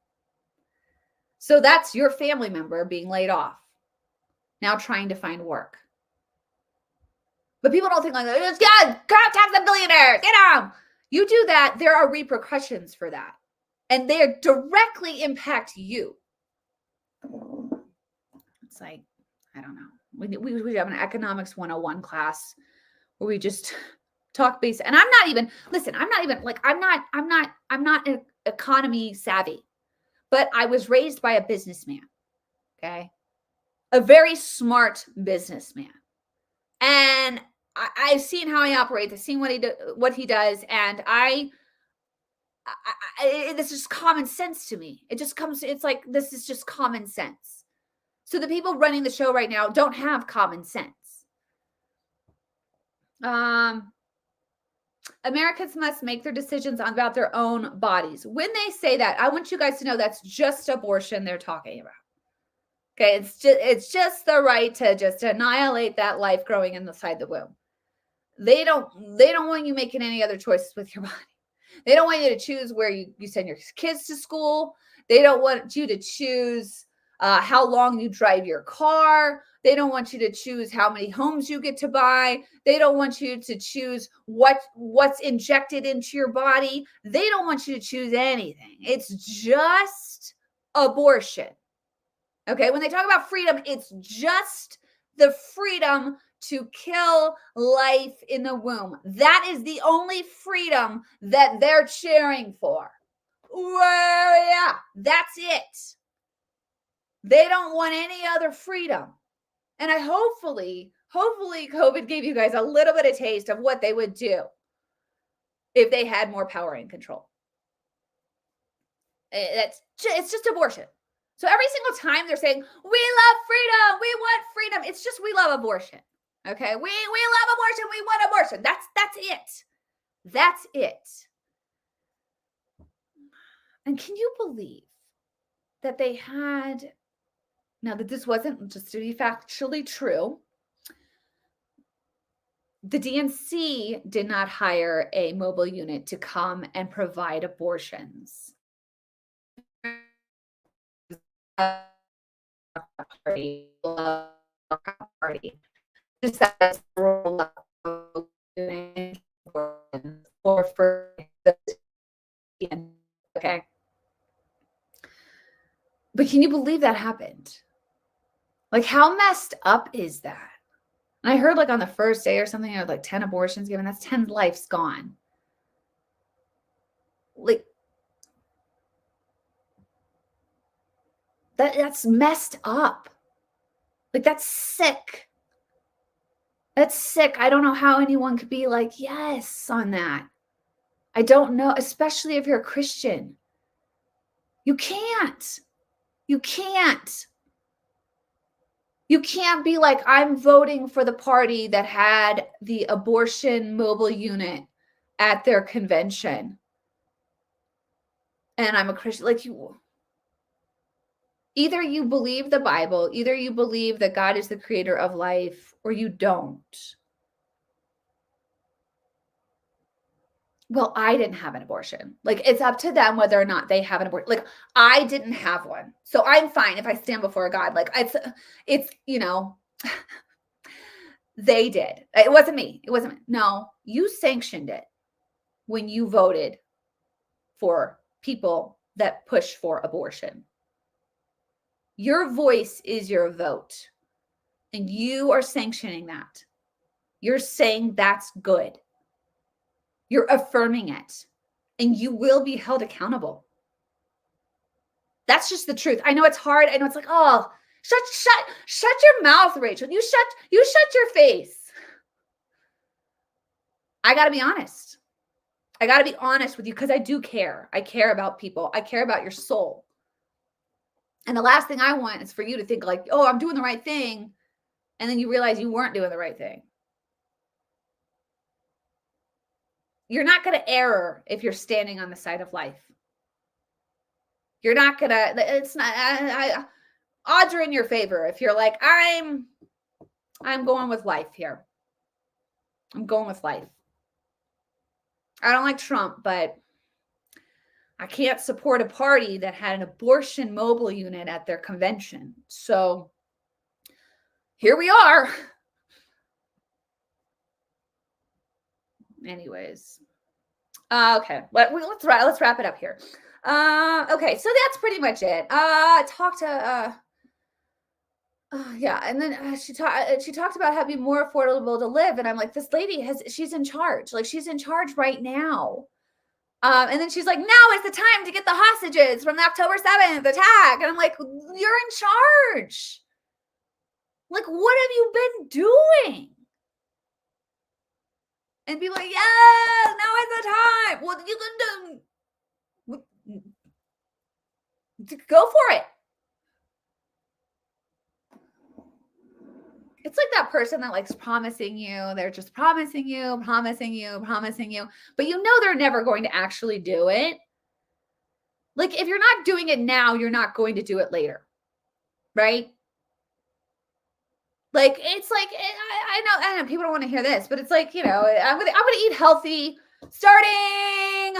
So that's your family member being laid off, now trying to find work. But people don't think like that. Yeah, tax the billionaires, You do that, there are repercussions for that. And they directly impact you. It's like, I don't know. We have an economics 101 class where we just talk basic. And I'm not even economy savvy, but I was raised by a businessman. Okay. A very smart businessman. And I've seen how he operates. I've seen what he does. And this is common sense to me. It's like, this is just common sense. So the people running the show right now don't have common sense. Americans must make their decisions about their own bodies. When they say that, I want you guys to know that's just abortion they're talking about. Okay, it's just the right to just annihilate that life growing inside the womb. They don't want you making any other choices with your body. They don't want you to choose where you send your kids to school. They don't want you to choose how long you drive your car. They don't want you to choose how many homes you get to buy. They don't want you to choose what's injected into your body. They don't want you to choose anything. It's just abortion. Okay, when they talk about freedom, it's just the freedom to kill life in the womb. That is the only freedom that they're cheering for. Well, yeah, that's it. They don't want any other freedom. And hopefully COVID gave you guys a little bit of taste of what they would do if they had more power and control. It's just abortion. So every single time they're saying, we love freedom, we want freedom, it's just we love abortion. Okay? We love abortion, we want abortion. That's it. That's it. And can you believe that they had, now that this wasn't, just to be factually true, the DNC did not hire a mobile unit to come and provide abortions. Party just as or for okay. But can you believe that happened? Like, how messed up is that? And I heard like on the first day or something, there were like 10 abortions given. That's 10 lives gone. Like, that's messed up. Like, that's sick. That's sick. I don't know how anyone could be like, yes, on that. I don't know, especially if you're a Christian. You can't. You can't. You can't be like, I'm voting for the party that had the abortion mobile unit at their convention. And I'm a Christian. Like, either you believe the Bible, either you believe that God is the creator of life, or you don't. Well, I didn't have an abortion. Like, it's up to them whether or not they have an abortion. Like, I didn't have one. So I'm fine if I stand before God. Like, it's, they did. It wasn't me. It wasn't me. No, you sanctioned it when you voted for people that push for abortion. Your voice is your vote, and you are sanctioning that. You're saying that's good. You're affirming it, and you will be held accountable. That's just the truth. I know it's hard. I know it's like, oh, shut your mouth, Rachel. You shut your face. I got to be honest. I got to be honest with you because I do care. I care about people. I care about your soul. And the last thing I want is for you to think like, oh, I'm doing the right thing. And then you realize you weren't doing the right thing. You're not going to err if you're standing on the side of life. You're not going to, it's not, odds are in your favor. If you're like, I'm going with life here. I'm going with life. I don't like Trump, but I can't support a party that had an abortion mobile unit at their convention. So here we are. Anyways. Okay. Let's wrap it up here. Okay. So that's pretty much it. Yeah. And then she talked about how it'd be more affordable to live. And I'm like, this lady she's in charge. Like she's in charge right now. And then she's like, now is the time to get the hostages from the October 7th attack. And I'm like, you're in charge. Like, what have you been doing? And people are like, yes, now is the time. Well, you can go for it. It's like that person that likes promising you. They're just promising you. But you know they're never going to actually do it. Like if you're not doing it now, you're not going to do it later. Right? Like it's like I know people don't want to hear this, but it's like, you know, I'm gonna eat healthy starting.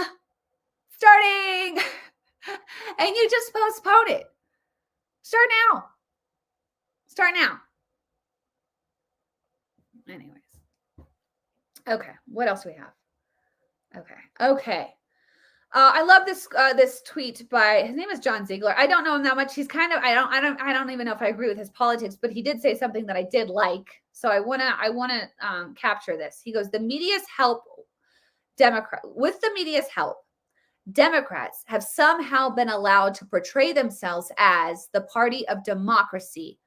And you just postpone it. Start now. Anyways. Okay. What else do we have? Okay. I love this tweet by, his name is John Ziegler. I don't know him that much. He's kind of, I don't even know if I agree with his politics, but he did say something that I did like. So I want to capture this. He goes, with the media's help, Democrats have somehow been allowed to portray themselves as the party of democracy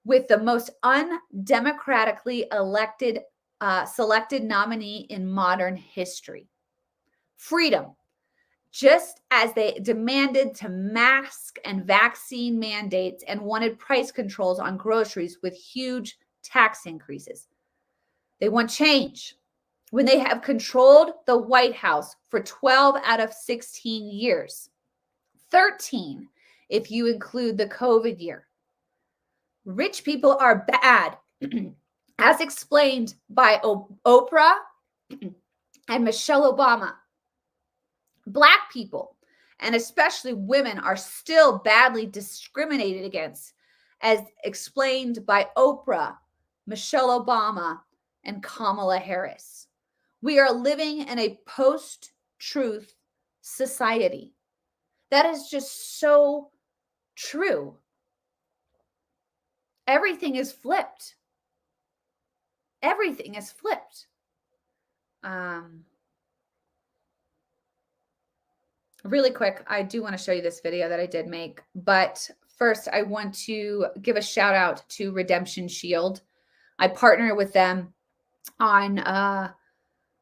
with the most undemocratically selected nominee in modern history. Freedom. Just as they demanded to mask and vaccine mandates and wanted price controls on groceries with huge tax increases. They want change. When they have controlled the White House for 12 out of 16 years, 13 if you include the COVID year. Rich people are bad, as explained by Oprah and Michelle Obama. Black people, and especially women, are still badly discriminated against, as explained by Oprah, Michelle Obama, and Kamala Harris. We are living in a post-truth society. That is just so true. Everything is flipped. Really quick, I do want to show you this video that I did make, but first I want to give a shout out to Redemption Shield. I partner with them on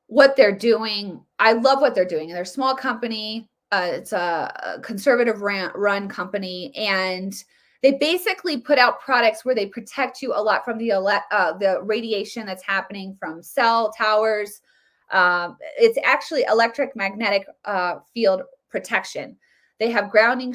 what they're doing. I love what they're doing. They're a small company. It's a conservative run company, and they basically put out products where they protect you a lot from the radiation that's happening from cell towers. It's actually electromagnetic field protection. They have grounding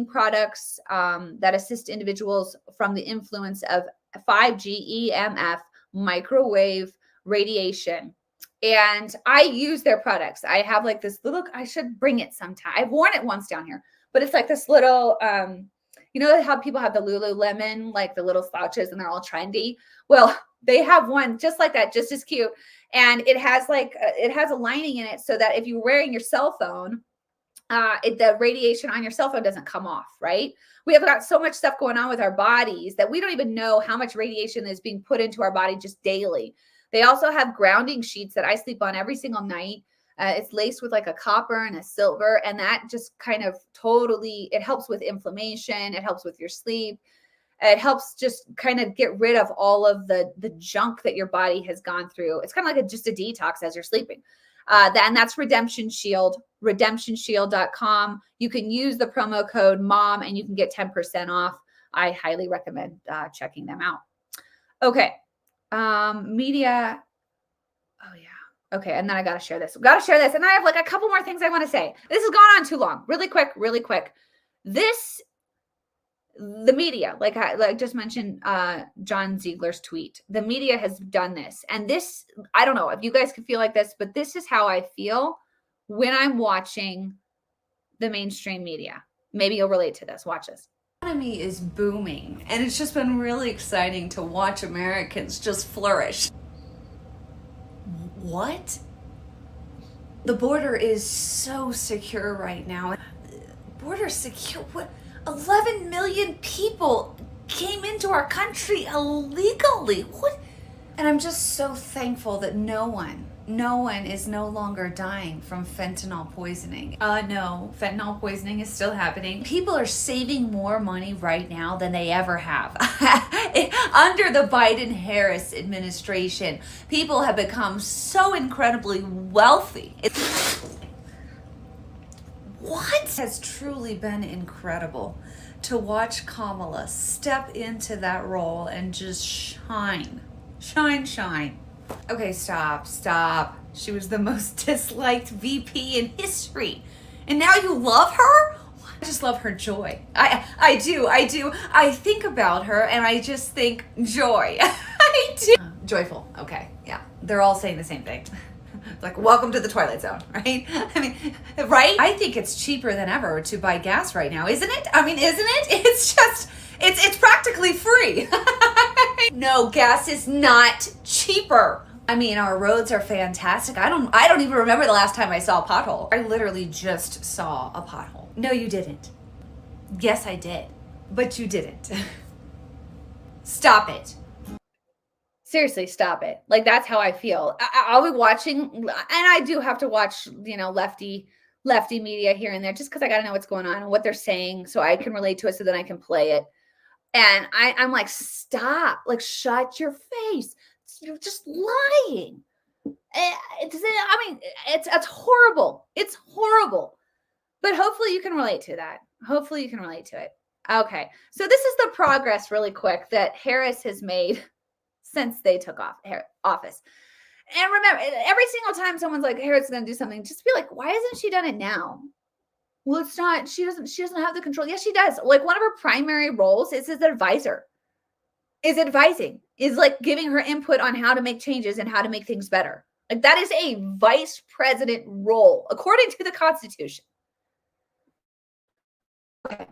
products that assist individuals from the influence of 5G EMF microwave radiation. And I use their products. I have like this little, I should bring it sometime. I've worn it once down here, but it's like this little, you know how people have the Lululemon, like the little slouches and they're all trendy? Well, they have one just like that, just as cute. And it has a lining in it so that if you're wearing your cell phone the radiation on your cell phone doesn't come off, right? We have got so much stuff going on with our bodies that we don't even know how much radiation is being put into our body just daily. They also have grounding sheets that I sleep on every single night. It's laced with like a copper and a silver, and that just kind of totally, it helps with inflammation. It helps with your sleep. It helps just kind of get rid of all of the junk that your body has gone through. It's kind of like just a detox as you're sleeping. And that's Redemption Shield, redemptionshield.com. You can use the promo code MOM and you can get 10% off. I highly recommend checking them out. Okay. Media. Oh, yeah. Okay. And then I got to share this. And I have like a couple more things I want to say. This has gone on too long. Really quick. The media, like I just mentioned, John Ziegler's tweet, the media has done this. And this, I don't know if you guys can feel like this, but this is how I feel when I'm watching the mainstream media. Maybe you'll relate to this. Watch this. The economy is booming, and it's just been really exciting to watch Americans just flourish. What? The border is so secure right now. Border secure? What? 11 million people came into our country illegally. What? And I'm just so thankful that no one is no longer dying from fentanyl poisoning. No, fentanyl poisoning is still happening. People are saving more money right now than they ever have. Under the Biden-Harris administration, people have become so incredibly wealthy. What has truly been incredible to watch Kamala step into that role and just shine. Okay, stop. She was the most disliked VP in history. And now you love her? I just love her joy. I do. I think about her and I just think joy. I do. Joyful. Okay, yeah. They're all saying the same thing. Like, welcome to the Twilight Zone, right? I mean, right? I think it's cheaper than ever to buy gas right now, isn't it? I mean, isn't it? It's just, it's practically free. No, gas is not cheaper. I mean, our roads are fantastic. I don't even remember the last time I saw a pothole. I literally just saw a pothole. No, you didn't. Yes, I did. But you didn't. Stop it. Seriously, stop it. Like, that's how I feel. I'll be watching, and I do have to watch, lefty media here and there, just because I got to know what's going on and what they're saying so I can relate to it, so then I can play it. And I'm like, stop, like, shut your face. You're just lying. It's horrible. It's horrible. But hopefully you can relate to that. Hopefully you can relate to it. Okay. So this is the progress really quick that Harris has made since they took office. And remember, every single time someone's like, Harris is going to do something, just be like, why hasn't she done it now? Well, it's not, she doesn't have the control. Yes, she does. Like, one of her primary roles is as an advisor, is advising, is like giving her input on how to make changes and how to make things better. Like, that is a vice president role, according to the Constitution. Okay.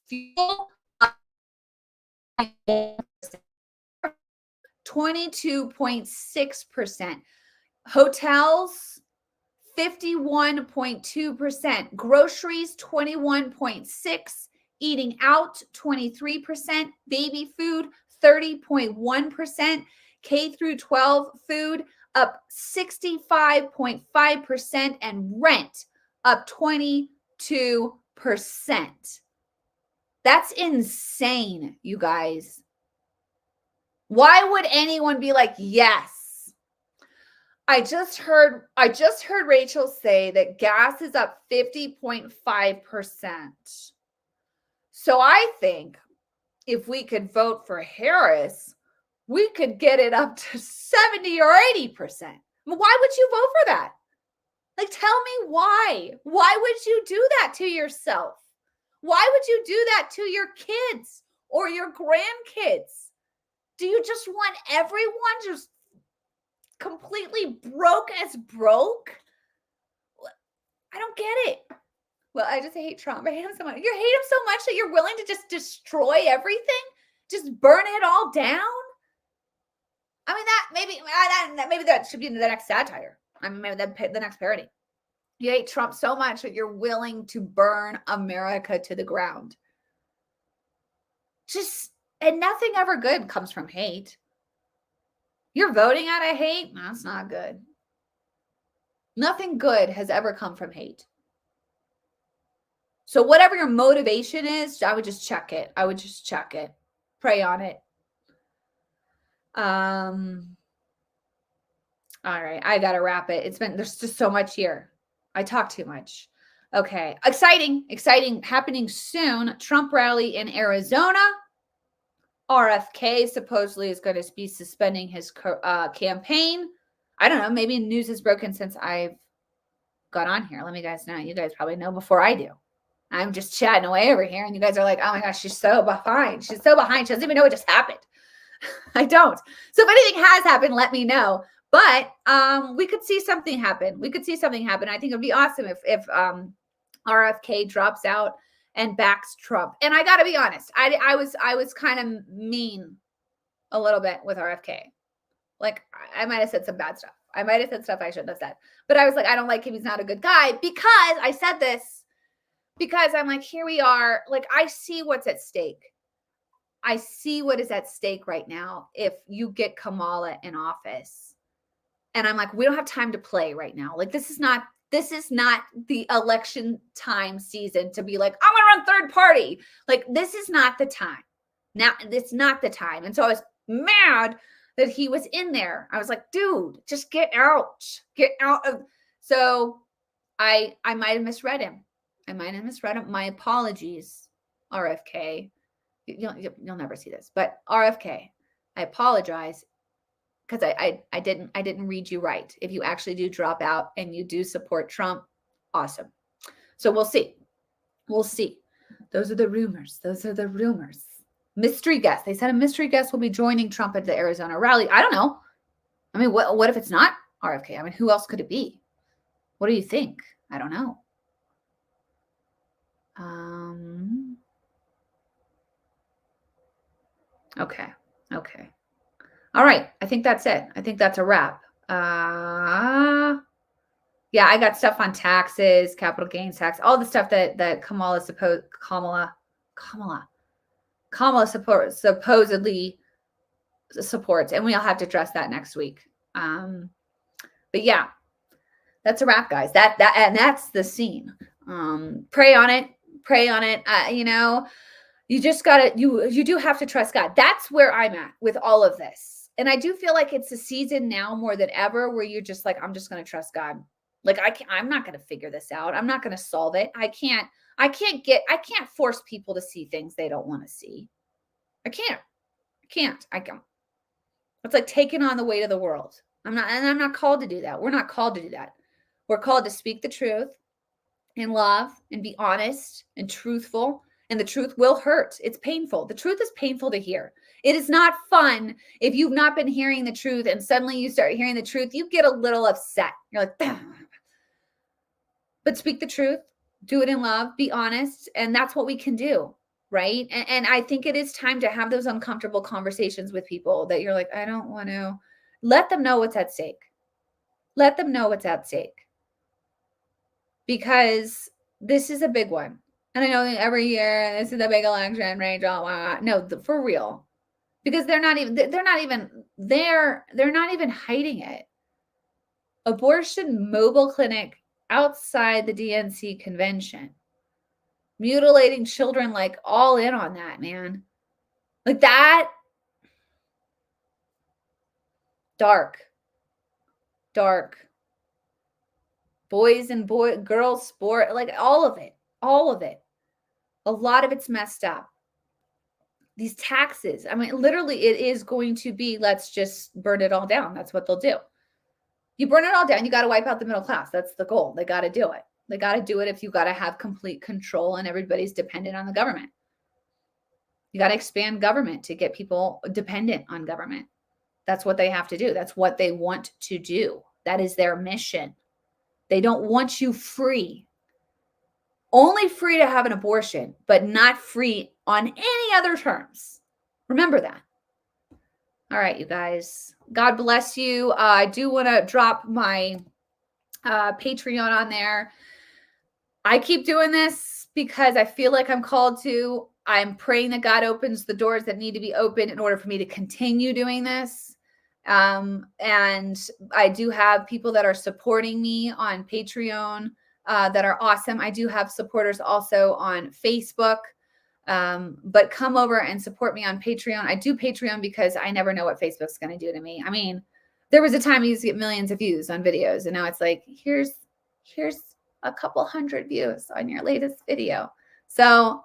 Fuel 22.6%. Hotels 51.2%. Groceries 21.6%. Eating out 23%. Baby food 30.1%. K through 12 food up 65.5%, and rent up 22%. That's insane, you guys. Why would anyone be like, yes? I just heard Rachel say that gas is up 50.5%. So I think if we could vote for Harris, we could get it up to 70 or 80%. Why would you vote for that? Like, tell me why. Why would you do that to yourself? Why would you do that to your kids or your grandkids? Do you just want everyone just completely broke as broke? I don't get it. Well, I just hate Trump. I hate him so much. You hate him so much that you're willing to just destroy everything? Just burn it all down? I mean, maybe that should be the next satire. I mean, maybe the next parody. You hate Trump so much that you're willing to burn America to the ground. And nothing ever good comes from hate. You're voting out of hate? That's not good. Nothing good has ever come from hate. So whatever your motivation is, I would just check it. Pray on it. All right, I gotta wrap it. There's just so much here. I talk too much. Okay, exciting happening soon. Trump rally in Arizona. RFK supposedly is going to be suspending his campaign. I don't know. Maybe news is broken since I've got on here. Let me guys know. You guys probably know before I do. I'm just chatting away over here, and you guys are like, oh my gosh, she's so behind. She doesn't even know what just happened. I don't. So if anything has happened, let me know. But we could see something happen. I think it'd be awesome if RFK drops out and backs Trump. And I got to be honest, I was kind of mean a little bit with RFK. Like I might have said some bad stuff. I might have said stuff I shouldn't have said. But I was like, I don't like him. He's not a good guy. Because I said this. Because I'm like, here we are. Like, I see what's at stake. I see what is at stake right now if you get Kamala in office. And I'm like, we don't have time to play right now. Like, this is not the election time season to be like, I'm going to run third party. Like, this is not the time. Now, it's not the time. And so I was mad that he was in there. I was like, dude, just get out. Get out of. So I might have misread him. My apologies, RFK. You'll never see this, but RFK, I apologize because I didn't read you right. If you actually do drop out and you do support Trump, awesome. So we'll see. Those are the rumors. Mystery guest. They said a mystery guest will be joining Trump at the Arizona rally. I don't know. I mean, what if it's not RFK? I mean, who else could it be? What do you think? I don't know. Okay. All right. I think that's it. I think that's a wrap. Yeah, I got stuff on taxes, capital gains tax, all the stuff that Kamala supposedly supports, and we'll have to address that next week. But yeah, that's a wrap, guys. And that's the scene. Pray on it. You just gotta, you do have to trust God. That's where I'm at with all of this. And I do feel like it's a season now more than ever where you're just like, I'm just going to trust God. Like I'm not going to figure this out. I'm not going to solve it. I can't force people to see things they don't want to see. I can't. It's like taking on the weight of the world. I'm not called to do that. We're not called to do that. We're called to speak the truth in love and be honest and truthful. And the truth will hurt. It's painful. The truth is painful to hear. It is not fun if you've not been hearing the truth and suddenly you start hearing the truth. You get a little upset. You're like, bah. But speak the truth. Do it in love. Be honest. And that's what we can do. Right. And I think it is time to have those uncomfortable conversations with people that you're like, I don't want to. Let them know what's at stake. Because this is a big one. And I know every year this is a big election, Rachel. No, for real, because they're not even hiding it. Abortion mobile clinic outside the DNC convention, mutilating children, like all in on that, man. Like that, dark. Boys and girls sport, like all of it. A lot of it's messed up. These taxes, I mean, literally it is going to be, let's just burn it all down. That's what they'll do. You burn it all down, you got to wipe out the middle class. That's the goal. They got to do it. If you got to have complete control and everybody's dependent on the government. You got to expand government to get people dependent on government. That's what they have to do. That's what they want to do. That is their mission. They don't want you free. Only free to have an abortion, but not free on any other terms. Remember that. All All right, you guys. God bless you. I do want to drop my Patreon on there. I keep doing this because I feel like I'm called to. I'm praying that God opens the doors that need to be opened in order for me to continue doing this. And I do have people that are supporting me on Patreon that are awesome. I do have supporters also on Facebook. But come over and support me on Patreon. I do Patreon because I never know what Facebook's going to do to me. I mean, there was a time I used to get millions of views on videos, and now it's like, here's a couple hundred views on your latest video. So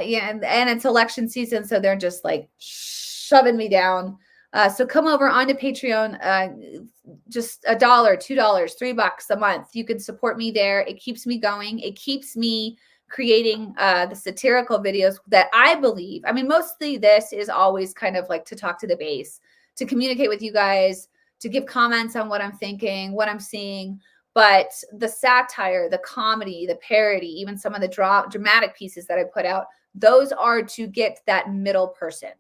yeah, and it's election season, so they're just like shoving me down. So come over onto Patreon, just $1, $2, $3 a month. You can support me there. It keeps me going. It keeps me creating the satirical videos that I believe. I mean, mostly this is always kind of like to talk to the base, to communicate with you guys, to give comments on what I'm thinking, what I'm seeing. But the satire, the comedy, the parody, even some of the dramatic pieces that I put out, those are to get that middle person,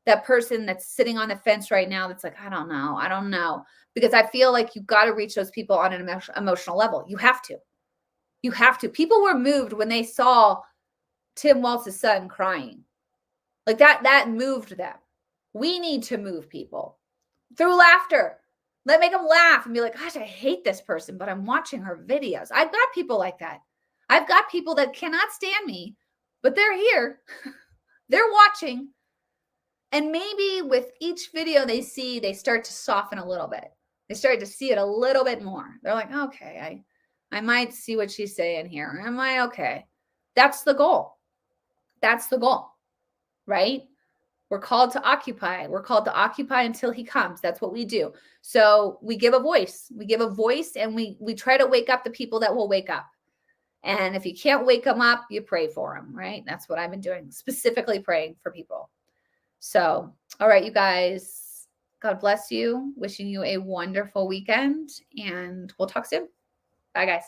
that person that's sitting on the fence right now that's like, I don't know. Because I feel like you've got to reach those people on an emotional level. You have to. You have to. People were moved when they saw Tim Waltz's son crying. Like that moved them. We need to move people through laughter. Make them laugh and be like, gosh, I hate this person, but I'm watching her videos. I've got people like that. I've got people that cannot stand me, but they're here. They're watching. And maybe with each video they see, they start to soften a little bit. They start to see it a little bit more. They're like, okay, I might see what she's saying here. Am I okay? That's the goal. That's the goal, right? We're called to occupy. We're called to occupy until he comes. That's what we do. So we give a voice. We give a voice, and we try to wake up the people that will wake up. And if you can't wake them up, you pray for them, right? That's what I've been doing, specifically praying for people. So, all right, you guys, God bless you. Wishing you a wonderful weekend, and we'll talk soon. Bye, guys.